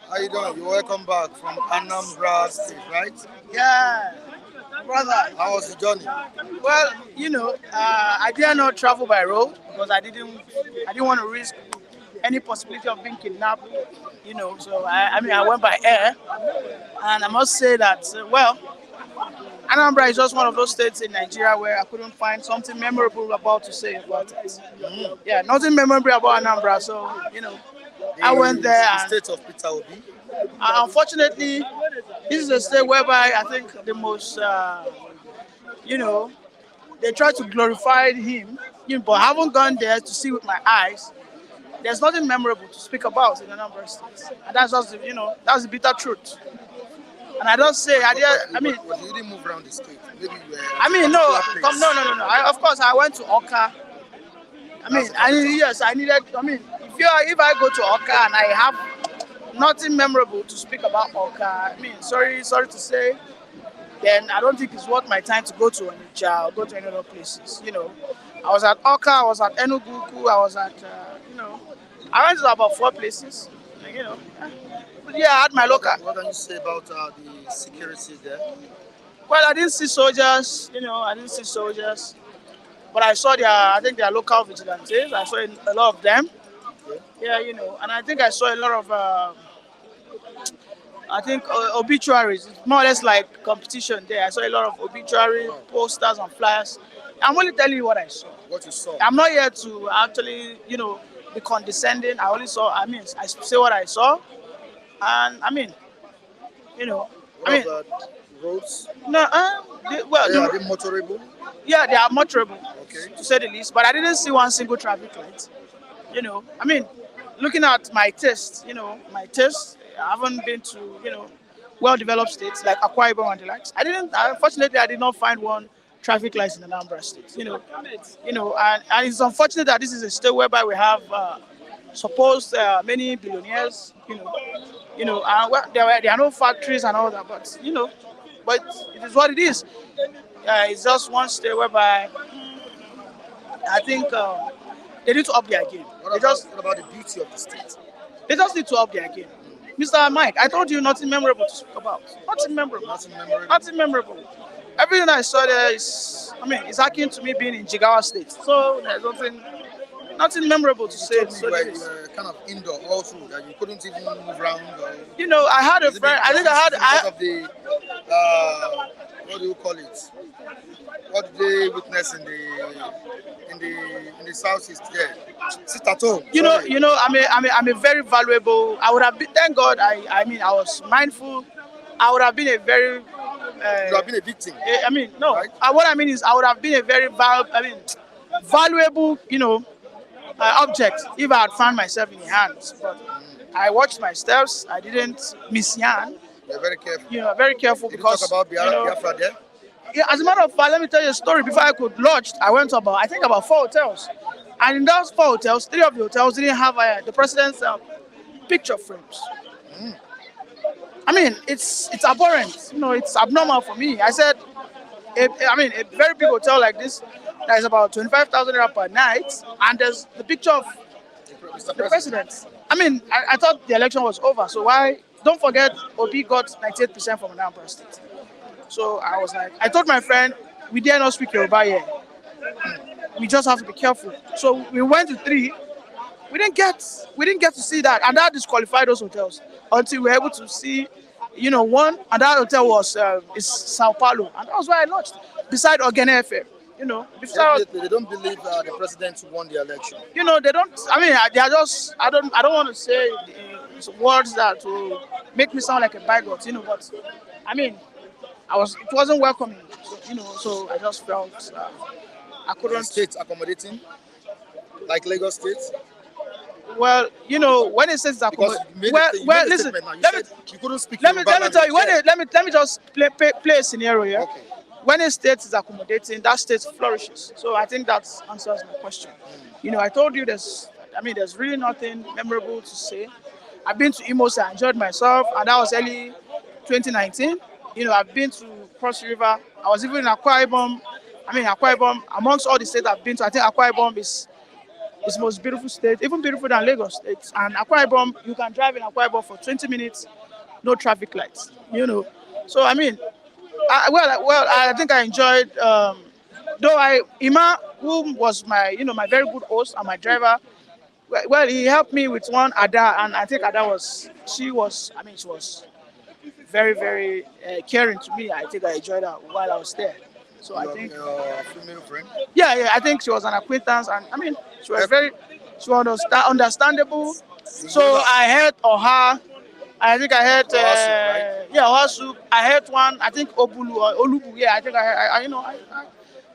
how you doing? You're welcome back from Anambra State, right? Yeah, brother. How was the journey? Well, I dare not travel by road because I didn't want to risk any possibility of being kidnapped. So I went by air, and I must say that Anambra is just one of those states in Nigeria where I couldn't find something memorable about to say about it. Yeah, nothing memorable about Anambra. So I went there. The state of Peter Obi. Unfortunately, this is a state whereby I think the most, they try to glorify him, but I haven't gone there to see with my eyes. There's nothing memorable to speak about in Anambra State, and that's just that's the bitter truth. And I don't say, But you didn't move around the state. Maybe you were. No. Of course, I went to Oka. I needed. If I go to Oka and I have nothing memorable to speak about Oka, sorry to say, then I don't think it's worth my time to go to Onitsha or go to any other places. I was at Oka, I was at Enugu, I was at, I went to about 4 places, But yeah, I had my local. What can you say about the security there? Well, I didn't see soldiers, but I saw their local vigilantes. I saw a lot of them. Okay. Yeah, and I think I saw a lot of, obituaries. It's more or less like competition there. I saw a lot of obituary posters and flyers. I'm only telling you what I saw. What you saw? I'm not here to actually, be condescending. I only saw, I say what I saw. And What about roads? no, Are they motorable? yeah, they are motorable, Okay. to say the least. But I didn't see one single traffic light. Looking at my taste, I haven't been to, well-developed states like Akwa Ibom and the likes. Unfortunately, I did not find one traffic light in Anambra State. And it's unfortunate that this is a state whereby we have supposed many billionaires, and there are no factories and all that, but it is what it is. It's just one state whereby I think they need to up their game. What about the beauty of the state? They just need to up their game. Mr. Mike, I told you nothing memorable to speak about. Nothing memorable. Nothing memorable. Everything I saw there is, it's akin to me being in Jigawa State. So there's nothing memorable to say. You were kind of indoor all through, that you couldn't even move around. I had a friend. Because of the what do you call it? What did they witness in the southeast there? Sit at home. I'm a very valuable. I would have been. Thank God. I was mindful. I would have been a very. You have been a victim. No. Right? What I mean is, I would have been a very valuable. Object if I had found myself in the hands. But I watched my steps. I didn't miss Yan. You're very careful. Very careful Did because. you talk about Biafra there? Yeah, as a matter of fact, let me tell you a story. Before I could lodge, I went to about 4 hotels. And in those 4 hotels, 3 of the hotels didn't have the president's picture frames. It's abhorrent. It's abnormal for me. I said, a very big hotel like this, that is about 25,000 naira per night, and there's the picture of the president. I thought the election was over, so why? Don't forget, Obi got 98% from Anambra State. So I was like, I told my friend, we dare not speak Yoruba here. We just have to be careful. So we went to 3. We didn't get to see that, and that disqualified those hotels until we were able to see, one, and that hotel was is Sao Paulo, and that was where I lodged beside Ogene FM. Definitely, they don't believe the president won the election. They don't. I mean, they are just. I don't want to say words that will make me sound like a bigot. But I mean, It wasn't welcoming. So I just felt I The couldn't. state accommodating, like Lagos State, Well, when it says that. because you made Well, a, you well, made a listen. statement now. You Let me said you couldn't speak let me Yoruba tell you. language. Let me just play a scenario here. Okay. When a state is accommodating, that state flourishes. So I think that answers my question. I told you there's really nothing memorable to say. I've been to Imo State, I enjoyed myself, and that was early 2019. I've been to Cross River. I was even in Akwa Ibom. Akwa Ibom, amongst all the states I've been to, I think Akwa Ibom is the most beautiful state, even beautiful than Lagos State. And Akwa Ibom, you can drive in Akwa Ibom for 20 minutes, no traffic lights. So I think I enjoyed. Ima, who was my very good host and my driver. Well, he helped me with one Ada, and I think she was very, very caring to me. I think I enjoyed her while I was there. So I think, Your female friend. yeah, I think she was an acquaintance, and she was understandable. So I heard Oha. I think I heard, Oha soup, right? yeah, Oha soup. I heard one. I think Obulu or Olubu. Yeah, I think I heard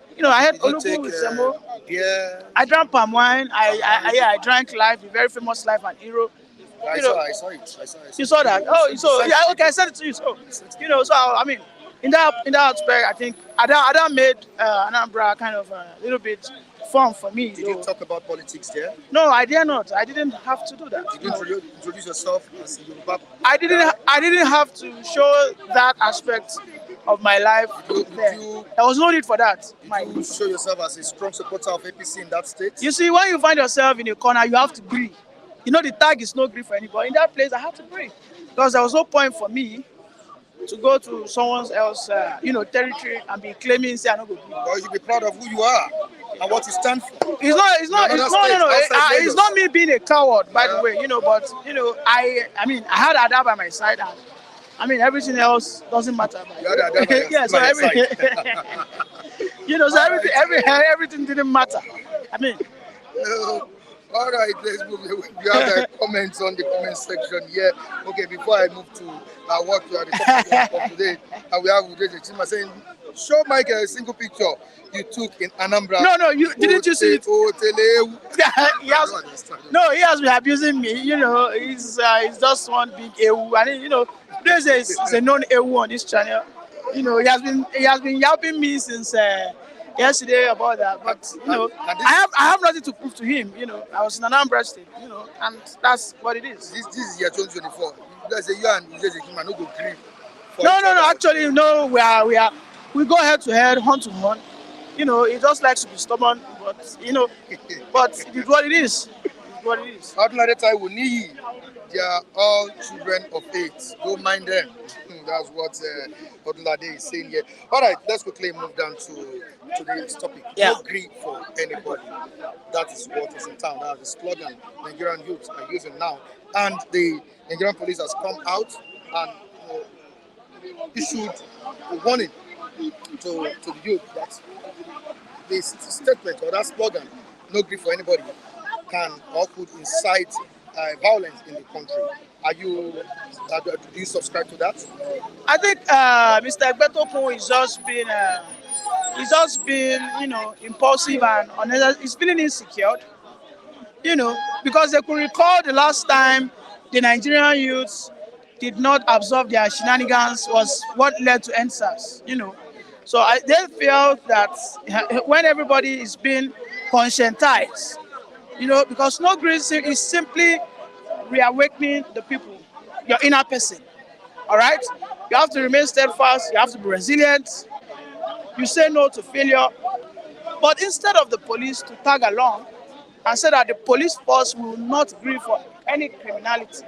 Did you Olubu take with Semo. beer? I drank palm wine. I drank Life, the very famous Life and Hero. I You know, saw it. I saw it. You saw that? Oh, so yeah, okay, I sent it to you. So in that aspect, I think Ada made Anambra kind of a little bit fun for me. Did you talk about politics there? No, I dare not. I didn't have to do that. Did you introduce yourself as a Yoruba? I didn't have to show that aspect of my life there. There was no need for that. Did you show yourself as a strong supporter of APC in that state? You see, when you find yourself in a corner, you have to agree. The tag is no Gree for anybody. In that place, I had to agree because there was no point for me to go to someone else, territory and be claiming, say, I don't go Gree. Or you should be proud of who you are and what you stand for. It's not me being a coward, by the way, but I had Ada by my side, and everything else doesn't matter. You had Ada by Yeah, so by your side. so everything didn't matter. All right, let's move. We have comments on the comment section here. Okay, before I move to what we are the topic of today, we have Udeje Chima saying, show Mike a single picture you took in Anambra. No, didn't you see it? He has been abusing me. He's just one big ewu, and there's a known ewu on this channel. He has been yapping me since yesterday about that, but I have nothing to prove to him. I was in Anambra State, and that's what it is. This is year 2024. You guys say you and Udeje Chima no go Gree. No. Actually, no. We go head to head, hand to hand. He just likes to be stubborn, but but it is what it is. What it is. Ordinary time we need. They are all children of 8. Don't mind them. That's what Odunlade is saying here. All right, let's quickly move down to today's topic. Yeah. No Gree for anybody. That is what is in town. That is the slogan Nigerian youths are using now. And the Nigerian police has come out and issued a warning to the youth that this statement or that slogan, no Gree for anybody, can or could incite violence in the country. Do you subscribe to that? I think Mr. Egbetokun is just being impulsive and unnecessary. He's feeling insecure, because they could recall the last time the Nigerian youths did not absorb their shenanigans was what led to NSAS, So they felt that when everybody is being conscientized, because no Gree is simply reawakening the people, your inner person. All right? You have to remain steadfast. You have to be resilient. You say no to failure. But instead of the police to tag along and say that the police force will not Gree for any criminality,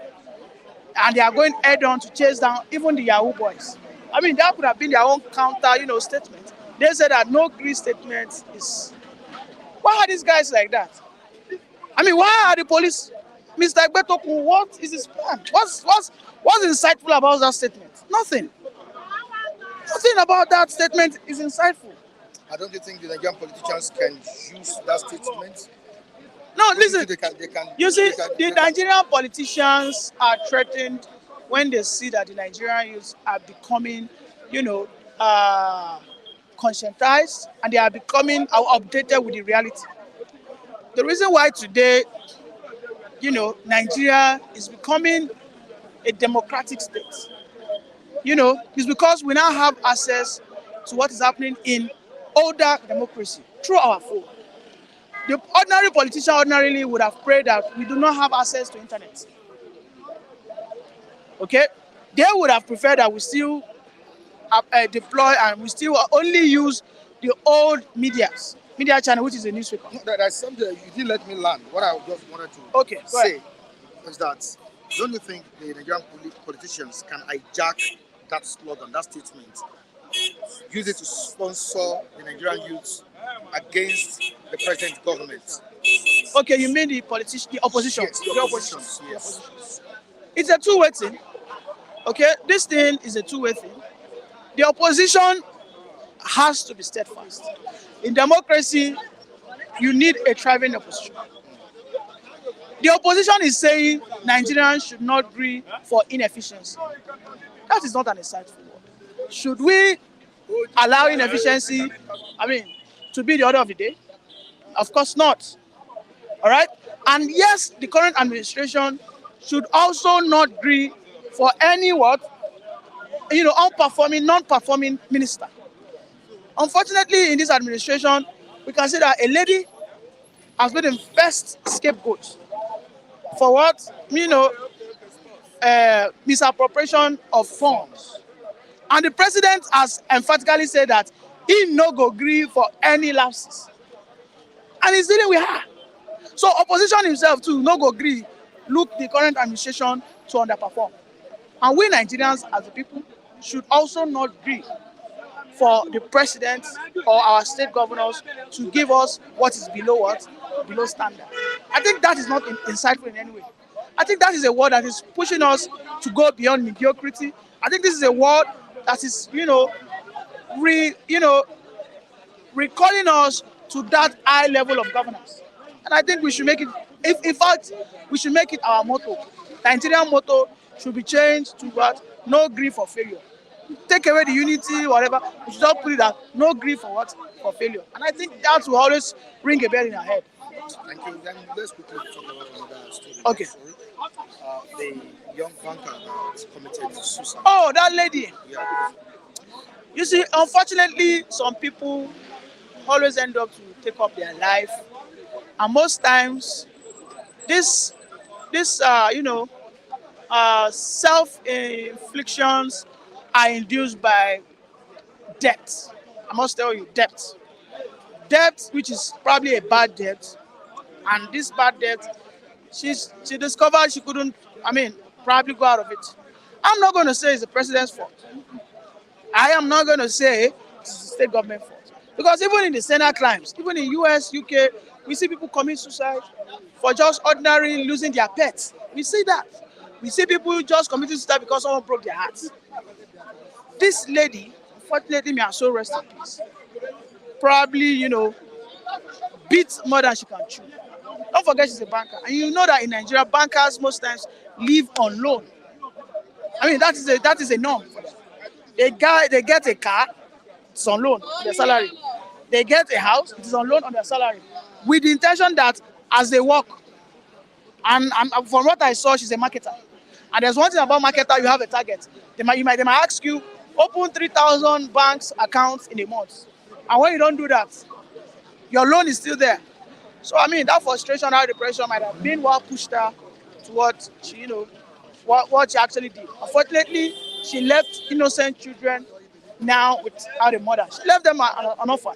and they are going head on to chase down even the Yahoo boys. That could have been their own counter, statement. They said that no Gree statement is. Why are these guys like that? Why are the police? Mr. Egbetokun, what is his plan? What's insightful about that statement? Nothing. Nothing about that statement is insightful. I don't think the Nigerian politicians can use that statement. No, Don't you listen. think they can, You see, they the can Nigerian politicians are threatened when they see that the Nigerian youths are becoming, you know, conscientized, and they are becoming updated with the reality. The reason why today, Nigeria is becoming a democratic state, is because we now have access to what is happening in older democracy through our phone. The ordinary politician ordinarily would have prayed that we do not have access to internet. Okay, they would have preferred that we still deploy and we still only use the old media channel, which is a newspaper. no, that's something that you didn't let me learn. What I just wanted to Okay, go ahead. say is that don't you think the Nigerian politicians can hijack that slogan, that statement, use it to sponsor the Nigerian youths against the present government? Okay, you mean the opposition? Yes, the oppositions, yes. It's a two-way thing. Okay, this thing is a two-way thing. The opposition has to be steadfast. In democracy, you need a thriving opposition. The opposition is saying Nigerians should not agree for inefficiency. That is not an insightful word. Should we allow inefficiency, to be the order of the day? Of course not. All right? And yes, the current administration should also not agree for any non-performing minister. Unfortunately, in this administration, we can see that a lady has been the first scapegoat for what, misappropriation of funds. And the president has emphatically said that he no go agree for any lapses. And he's dealing with her. So opposition himself too no go agree look the current administration to underperform. And we Nigerians as the people should also not agree for the president or our state governors to give us what is below standard. I think that is not insightful in any way. I think that is a word that is pushing us to go beyond mediocrity. I think this is a word that is, recalling us to that high level of governance. And I think we should make it, in fact, we should make it our motto. The Nigerian motto should be changed to what? No grief for failure. Take away the unity, whatever. We should just put it that no grief for what? For failure. And I think that will always ring a bell in our head. Thank you. Then let's quickly talk about another story. Okay. Sorry. The young banker that committed suicide. Oh, that lady. Yeah. You see, unfortunately, some people always end up to take up their life, and most times, this self-inflictions are induced by debt. I must tell you, debt, which is probably a bad debt, and this bad debt, she discovered she couldn't, probably go out of it. I'm not going to say it's the president's fault. I am not going to say it's the state government fault. Because even in the Senate climes, even in US, UK, we see people commit suicide for just ordinary losing their pets. We see that. We see people just committing suicide because someone broke their hearts. This lady, unfortunately, may her soul rest in peace, probably, beat more than she can chew. Don't forget she's a banker. And you know that in Nigeria, bankers most times live on loan. That is a norm for them. They get a car, it's on loan, their salary. They get a house, it is on loan on their salary. With the intention that as they work, and from what I saw, she's a marketer. And there's one thing about marketer, you have a target. They might ask you, open 3,000 banks accounts in a month. And when you don't do that, your loan is still there. So that frustration, that depression might have been what pushed her to what she, what she actually did. Unfortunately, she left innocent children now without a mother. She left them an orphan.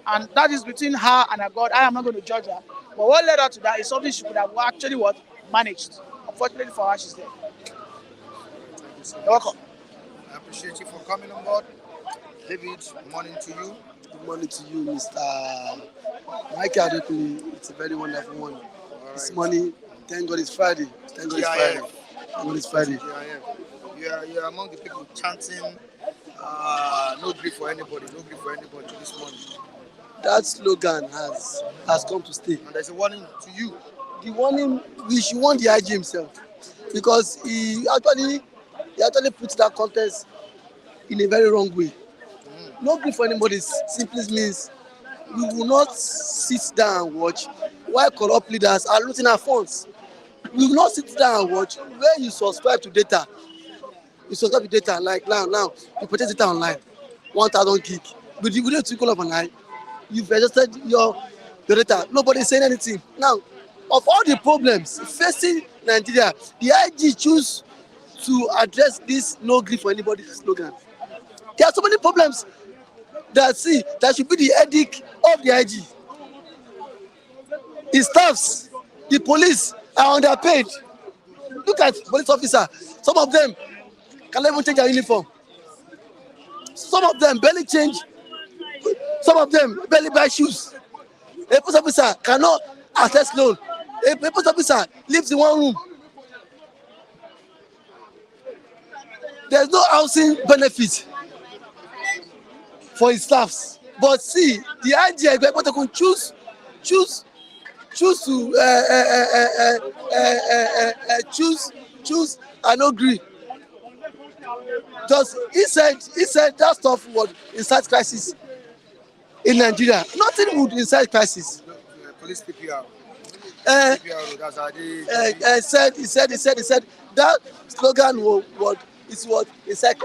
And that is between her and her God. I am not going to judge her. But what led her to that is something she could have actually managed. Unfortunately for her, she's there. You're welcome. I appreciate you for coming on board. David, morning to you. Good morning to you, Mr. Michael Adekuni. It's a very wonderful one. Right. This morning, thank God it's Friday. Thank God it's Friday. Thank God it's Friday. You're among the people chanting No grief for anybody. No grief for anybody this morning. That slogan has come to stay. And there's a warning to you. The warning, we should warn the IG himself, because he actually put that contest in a very wrong way. No grief for anybody simply means we will not sit down and watch while corrupt leaders are looting our funds. We will not sit down and watch where you subscribe to data. You subscribe to data like now you purchase data online, 1,000 gig. With the 2 column an eye, you've registered your data. Nobody is saying anything. Now, of all the problems facing Nigeria, the IG choose to address this no grief for anybody slogan. There are so many problems that should be the headache of the IG. The staffs, the police are underpaid. Look at police officers. Some of them cannot even change their uniform. Some of them barely change. Some of them barely buy shoes. A police officer cannot access loan. A police officer lives in one room. There's no housing benefit for his staffs. But see, the idea is that can choose to choose and agree. Just he said that stuff would incite crisis in Nigeria. Nothing would incite crisis. Police PPR. He said that slogan would incite.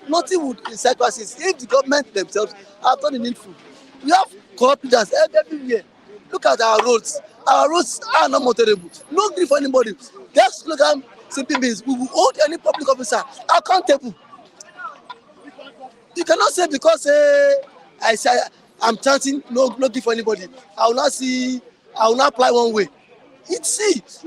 Nothing would incite crisis if the government themselves have done the needful. We have corrupt leaders everywhere. Look at our roads. Our roads are not motorable. No grief for anybody. That slogan simply means we will hold any public officer accountable. You cannot say because I'm chanting no grief for anybody. I will not apply one way.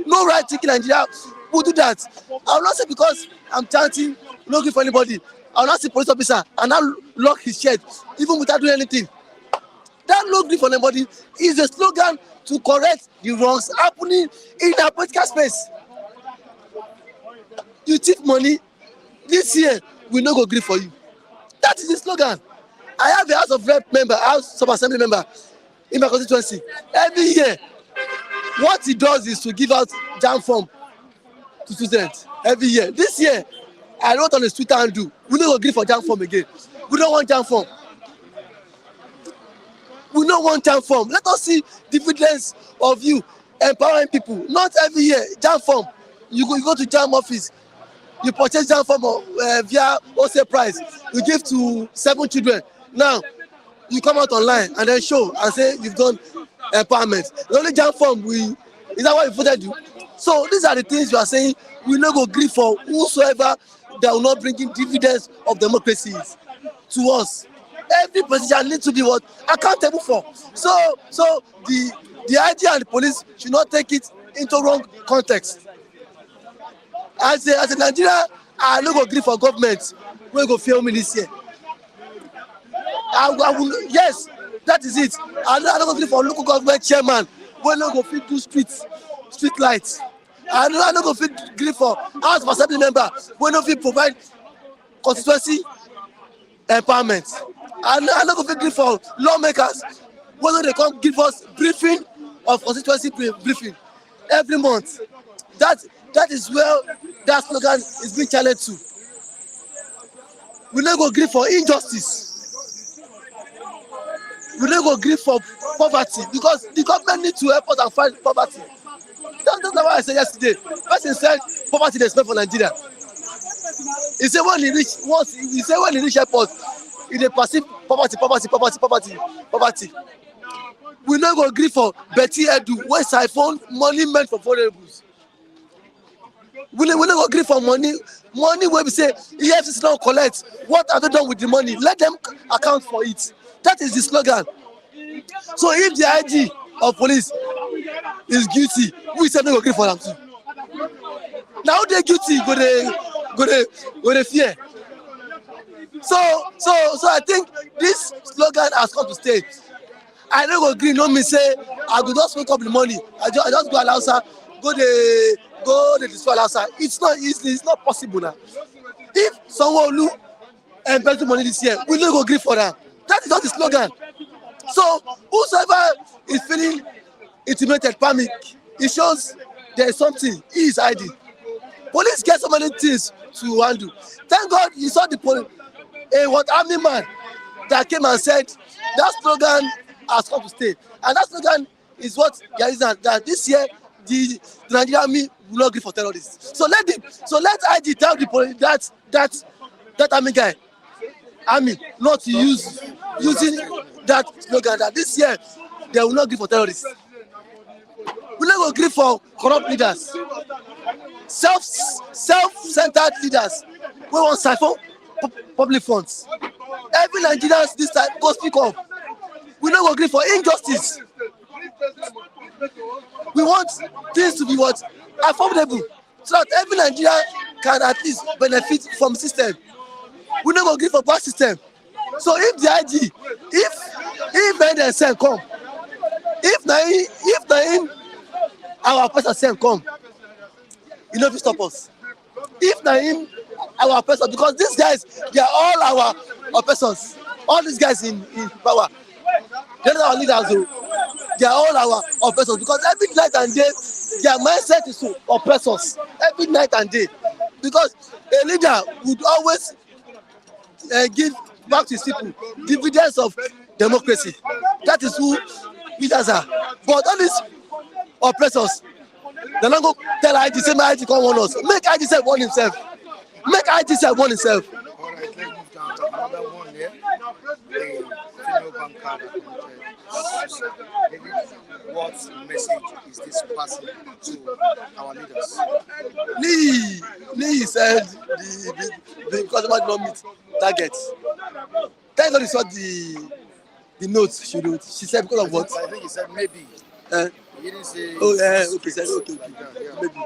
No right thinking Nigeria will do that. I will not say because I'm chanting no grief for anybody. I will not see police officer and now lock his shed even without doing anything. That no grief for anybody is a slogan to correct the wrongs happening in our political space. You thief money, this year we no go grief for you. That is the slogan. I have a House of Rep member, House of Assembly member in my constituency. Every year, what he does is to give out jam form to students. Every year. This year, I wrote on his Twitter handle, we no go grief for jam form again. We don't want jam form. We don't want jam form. Let us see dividends of you empowering people. Not every year, jam form. You go to jam office. You purchase jam form via wholesale price. You give to 7 children. Now, you come out online and then show and say you've done empowerment. The only jam form is that what you voted you? So these are the things you are saying. We no go grieve for whosoever that will not bring in dividends of democracies to us. Every position needs to be accountable for. So the IG and the police should not take it into wrong context. As a Nigeria, I no go gree for government wey go fail me this year. Yes, that is it. I no go gree for local government chairman wey no go fit do street lights. I no go fit gree for House of Assembly member wey no fit provide constituency empowerment. I no go fit gree for lawmakers wey no dey come give us briefing of constituency briefing every month. That is where that slogan is being challenged to. We no go gree for injustice. We no go gree for poverty because the government need to help us and fight poverty. That's what I said yesterday. Person said poverty dey smell for Nigeria. He said when he reach airport, he dey perceive poverty. We no go gree for Betty Edu wey siphon money meant for foreigners. We no go gree for money wey be say EFCC don collect. What have they done with the money? Let them account for it. That is the slogan. So if the IG of police is guilty, we say no go gree for am too. Now they guilty go dey fear. So I think this slogan has come to stay. I no go gree, no mean say I go just wake up in the morning. I just go Alausa, go dey destroy Alausa. It's not possible now. If Sanwo-Olu embezzle money this year. We no go gree for that. That is not the slogan. So whosoever is feeling intimidated, panic, it shows there is something he is hiding. Police get so many things to handle. Thank God you saw the army man that came and said that slogan has come to stay, and that slogan is what there is that this year the Nigerian army will not gree for terrorists. So let IG tell the police that army guy, army, not to using that slogan that this year they will not gree for terrorists. We not go gree for corrupt leaders, self-centered leaders wey wan siphon public funds. Every Nigerian this time go speak up. We no go gree for injustice. We want things to be what affordable, so that every Nigerian can at least benefit from the system. We no go gree for bad system. So if the IG, if NSN come, if na him our person send come, you no fit stop us. If na him our person, because these guys they are all our oppressors. All these guys in power, they are our leaders. They are all our oppressors, because every night and day their mindset is to oppress us every night and day. Because a leader would always give back to his people dividends of democracy. That is who leaders are. But all these oppressors, they don't go tell IG, say my IG come warn us. Make IG say warn himself. Make IG say warn himself. All right, let's move down to another one here. The female banker what message is this passing to our leaders? Lee said the customer did not meet target. Thank God he saw the notes she wrote. She said because of what? I think he said maybe. He didn't say. Oh yeah, okay, said okay. Maybe.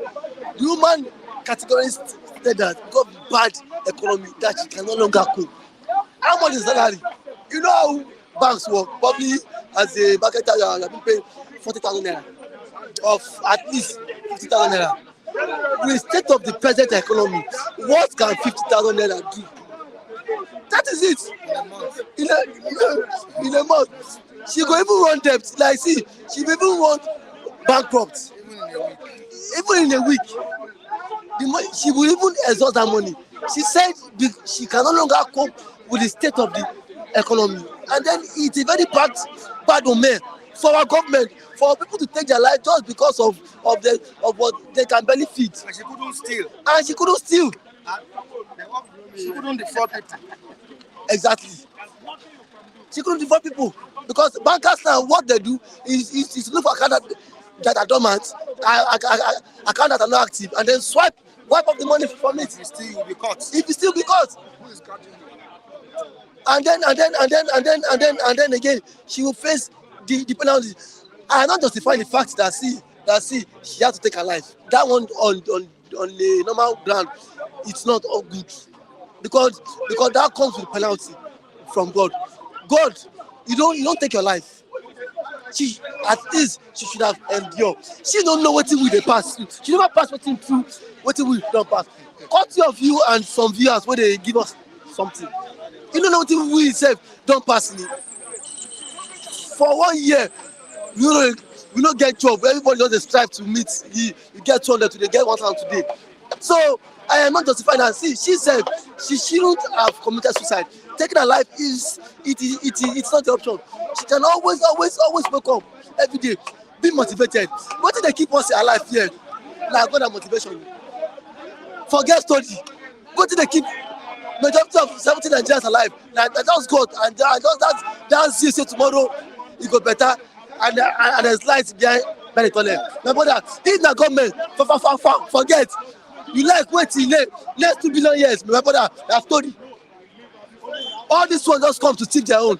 The woman categorically said that because of bad economy that she can no longer cope. How much is salary? You know how banks work. Probably as a marketer, you have been paying 40,000 naira, of at least 50,000 naira. With the state of the present economy, what can 50,000 naira do? That is it. In a month, she go even run debt. Like see, she will even run bankrupt. Even in a week, she will even exhaust her money. She said she can no longer cope with the state of the economy, and then it's a very bad omen for our government, for people to take their life just because of what they can barely feed. And she couldn't steal. She couldn't defraud people. Exactly. She couldn't defraud people, because bankers now what they do is look for account that are dormant, account that are not active, and then wipe off the money from it. If you will be caught. If you still be caught. Who is catching you? And then again, she will face the penalty. I am not justifying the fact that she had to take her life. That one on the normal ground, it's not all good, because that comes with penalty from God. God, you don't take your life. She at least she should have endured. She don't know what we dey pass through. She never pass what we don't pass. Courtesy of you and some viewers where they give us something. You don't know what we self don't pass me. For 1 year, we don't get job. Everybody just strive to meet. You get 200 today, get 1,000 today. So I am not justifying her. See, she said she shouldn't have committed suicide. Taking her life it's not the option. She can always wake up every day, be motivated. What did they keep us alive here? Like God and motivation. Forget study. What did they keep majority of 70 Nigerians alive? Like just God, and that's you say tomorrow it go better, and there's light behind the tunnel. My brother, if the government forget, you like waiting next 2 billion years, my brother, that's story. All this one just come to thief their own.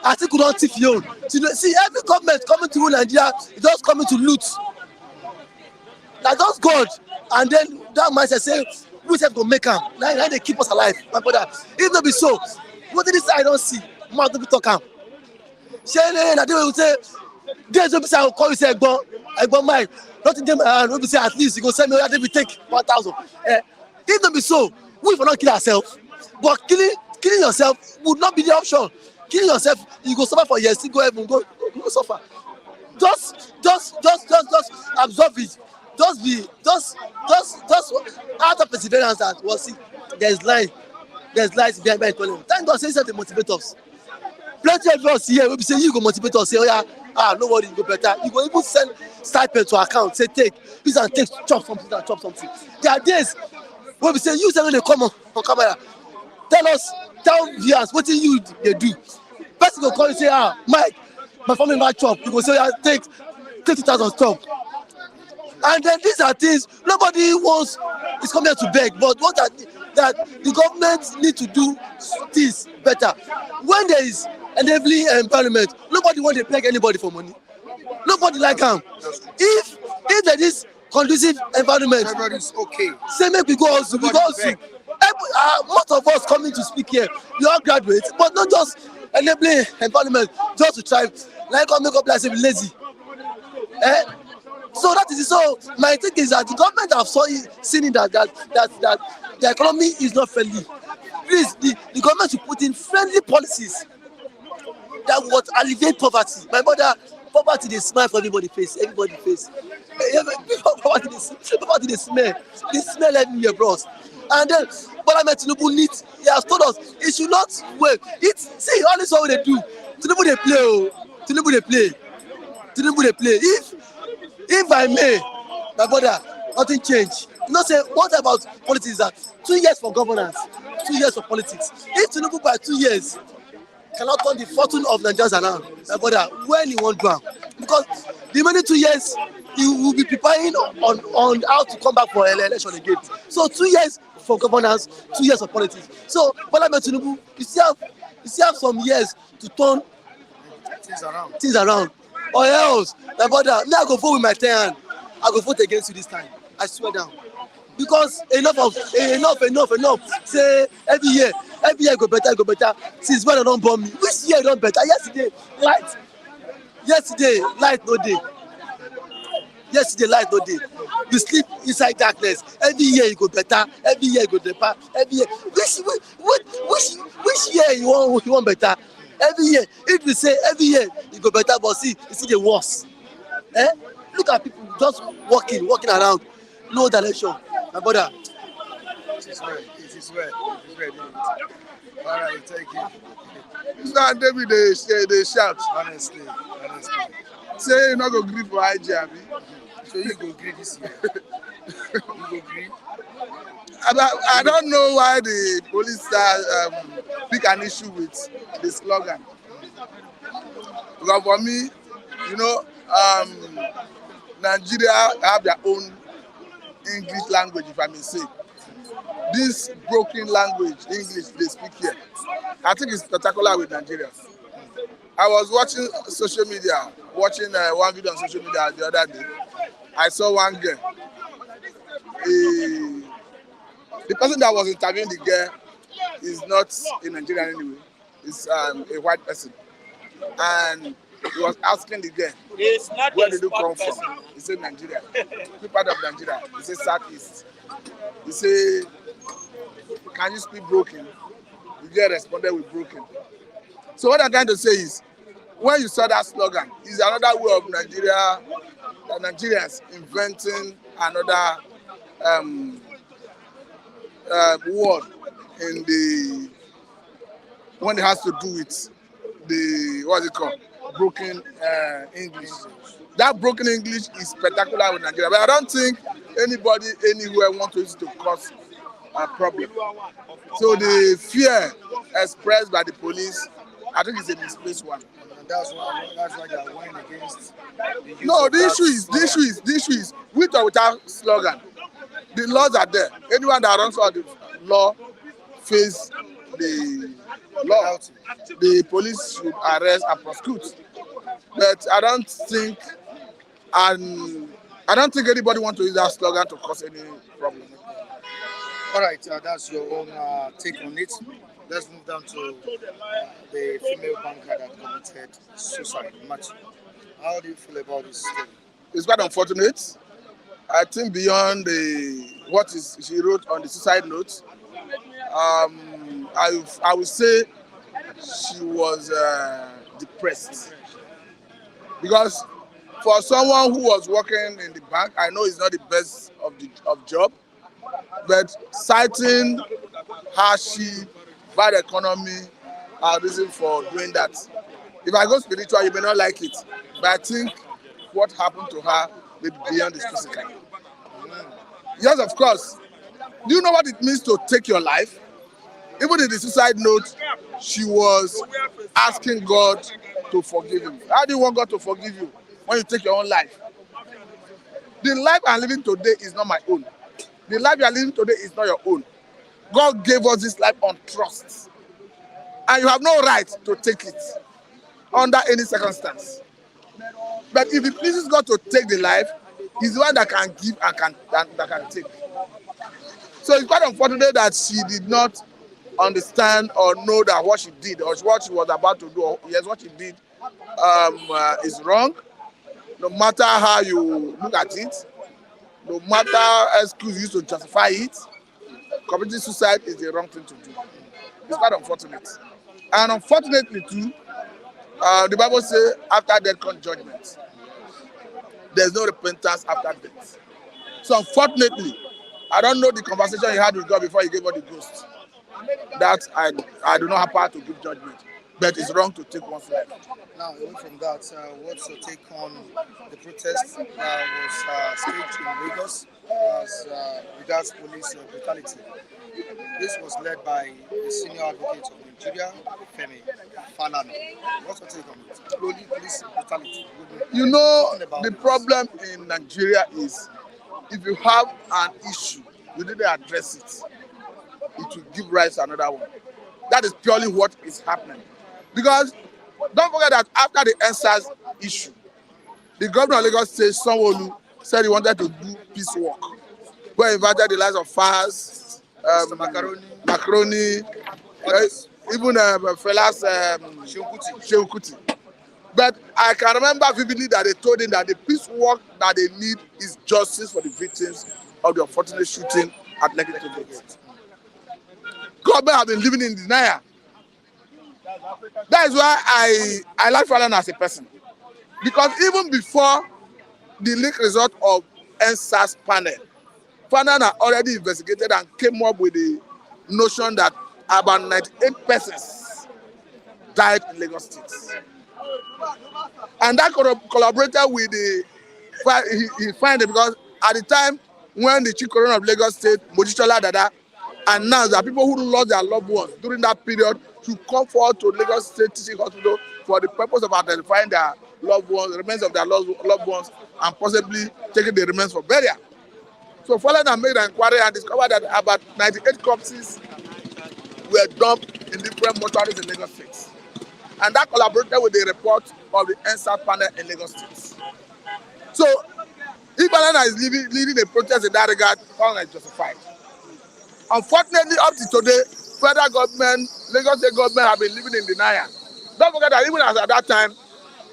I think we don't thief your own. See, every government coming to rule Nigeria is just coming to loot. Like just God, and then that mindset say we have to make them. Now they keep us alive, my brother. If not be so, what did this I don't see? Mouth don't be talking. Shey na dey we say days wey be say I go call you say egbon Mike, nothing dey my hand wey be say at least you go send me where they be take 1,000. If not be so, We will not kill ourselves, but killing yourself would not be the option. Killing yourself, you go suffer for years, still go heaven, go suffer. Just absorb it. Just out of perseverance that was see. There's lies behind it. Thank God say something motivate us. Plenty of us here will be saying you go motivate us, say oh yeah, no worry, you go better. You go even send stipend to account, say take use and take chop something. There are days wey be say you say when they come on camera, tell viewers wetin you dey do. Person go call you say Mike, my family member chop, you go say yeah, take 20,000 chop. And then these are things nobody is coming here to beg, but what are that the government need to do things better. When there is enabling environment, nobody want to beg anybody for money. Nobody like am. If there is conducive environment, Everybody's okay. say make we go hustle, most of us coming to speak here, we all graduates, but not just enabling environment just to try like come make up like say we lazy. So that is it. So my thing is that the government have seen that the economy is not friendly. Please, the government should put in friendly policies that would alleviate poverty. My mother, poverty dey smile for everybody face. Poverty dey smell everywhere, bros. And then Bola Ahmed Tinubu he has told us he should not wait. See all this one wey dey do. Tinubu dey play Tinubu dey play. If I may, my brother, nothing change. You know, say what about politics? That 2 years for governance, 2 years for politics. If Tinubu by 2 years cannot turn the fortune of Nigerians around, my brother, when he won't do am, because the remaining 2 years he will be preparing on how to come back for election again. So 2 years for governance, 2 years for politics. So Bola Ahmed Tinubu, you still have some years to turn things around. Or else, my brother, me I go vote with my 10 hand. I go vote against you this time. I swear down. Because enough. Say every year go better. Since when I don't born me, which year don't better? Yesterday light no day. You sleep inside darkness. Every year you go better. Every year you go deeper. Every year. Which year you want better? Every year, if we say every year you go better, but see, you see the worse. Look at people just walking around, no direction. My brother. It is well. All right, thank you. It's not David they shout. Honestly. Say you not go gree for IG, so you go gree this year. You go gree. I don't know why the police pick an issue with the slogan. Because for me, Nigeria have their own English language, if I may say. This broken language, English, they speak here. I think it's spectacular with Nigerians. I was watching social media, one video on social media the other day. I saw one girl. The person that was interviewing the girl is not a Nigerian anyway. It's a white person. And he was asking the girl, where did you come from? He said Nigeria. Which part of Nigeria? He said Southeast. He said, can you speak broken? The girl responded with broken. So what I'm trying to say is, when you saw that slogan, it's another way of Nigerians inventing another word in when it has to do with broken English. That broken English is spectacular with Nigeria, but I don't think anybody anywhere wants to use it to cause a problem. So the fear expressed by the police, I think it's a misplaced one. And that's why they are going against the use No, of the issue is with or without slogan. The laws are there. Anyone that runs out the law face the law. The police should arrest and prosecute. But I don't think anybody wants to use that slogan to cause any problem. All right, that's your own take on it. Let's move down to the female banker that committed suicide. Matthew, how do you feel about this story? It's quite unfortunate. I think beyond what she wrote on the suicide note, I would say she was depressed because for someone who was working in the bank, I know it's not the best of job, but citing hardship, bad economy, are reason for doing that. If I go spiritual, you may not like it, but I think what happened to her may be beyond this physical. Yes, of course. Do you know what it means to take your life? Even in the suicide note, she was asking God to forgive him. How do you want God to forgive you when you take your own life? The life I'm living today is not my own. The life you are living today is not your own. God gave us this life on trust. And you have no right to take it under any circumstance. But if it pleases God to take the life, He's the one that can give and that can take. So it's quite unfortunate that she did not understand or know that what she did or what she was about to do, or yes, what she did is wrong. No matter how you look at it, no matter excuse you use to justify it, committing suicide is the wrong thing to do. It's quite unfortunate. And unfortunately too, the Bible says after death comes judgment. There's no repentance after death. So unfortunately, I don't know the conversation you had with God before you gave her the ghost. That I do not have power to give judgment. But it's wrong to take one's life. Now, away from that, what's your take on the protest that was staged in Lagos as regards police brutality? This was led by the senior advocate of Nigeria, Femi Falana. What's your take on it? Police brutality. You know, the problem in Nigeria is if you have an issue, you didn't address it, it will give rise to another one. That is purely what is happening. Because don't forget that after the NSAS issue, the governor of Lagos State, Sanwo-Olu, said he wanted to do peace work. Where he invited the likes of Faz, Macaroni, even fellas Shehu Kuti. But I can remember vividly that they told him that the peace work that they need is justice for the victims of the unfortunate shooting at Lekki Gate. Government have been living in denial. That is why I like Falana as a person. Because even before the leak result of NSAS panel, Falana already investigated and came up with the notion that about 98 persons died in Lagos State. And that collaborated with he found it because at the time when the chief coroner of Lagos State, Mojisola Dada, announced that people who lost their loved ones during that period should come forward to Lagos State Teaching Hospital for the purpose of identifying their loved ones, the remains of their loved ones, and possibly taking the remains for burial. So Falana made an inquiry and discovered that about 98 corpses were dumped in different mortuaries in Lagos State. And that collaborated with the report of the NSAS panel in Lagos State. So if Falana is leading a protest in that regard, Falana is justified. Unfortunately, up to today, federal government, Lagos State government have been living in denial. Don't forget that even as at that time,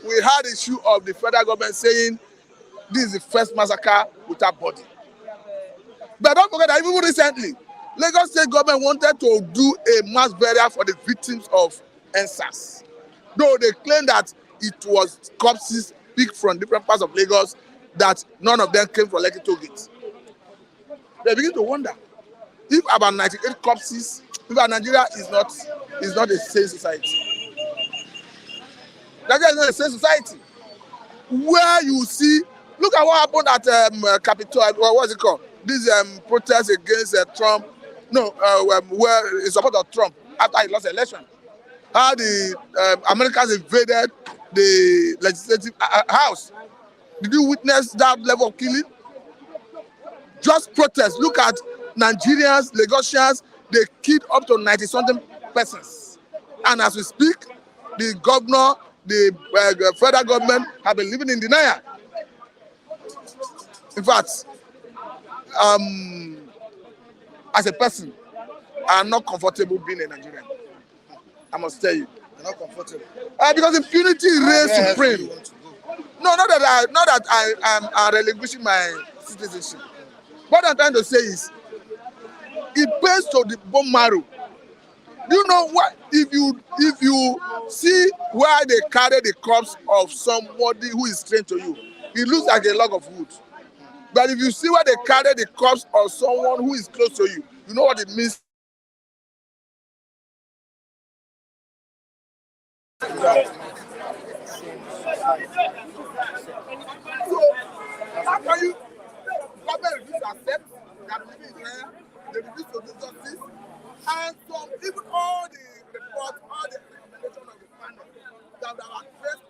we had the issue of the federal government saying this is the first massacre without body. But don't forget that even recently, Lagos State government wanted to do a mass burial for the victims of NSAS. Though they claim that it was corpses picked from different parts of Lagos, that none of them came from Lekki Gate. They begin to wonder if about 98 corpses, because Nigeria is not a sane society. Nigeria is not a sane society. Where you see, look at what happened at Capitol, what is it called? This protest against Trump, where in support of Trump after he lost the election. How the Americans invaded the legislative house. Did you witness that level of killing? Just protest. Look at Nigerians, Lagosians, they killed up to 90-something persons. And as we speak, the governor, the federal government have been living in denial. In fact, as a person, I'm not comfortable being a Nigerian. I must tell you. You're not comfortable. Because impunity reigns supreme. No, not that I'm relinquishing my citizenship. What I'm trying to say is, It pains to the bone marrow. You know what? If you see where they carry the corpse of somebody who is strange to you, it looks like a log of wood. But if you see where they carry the corpse of someone who is close to you, you know what it means. So how can you government refuse to accept that living is there, they refuse to do justice, and some even all the reports, all the recommendations of the panel that have addressed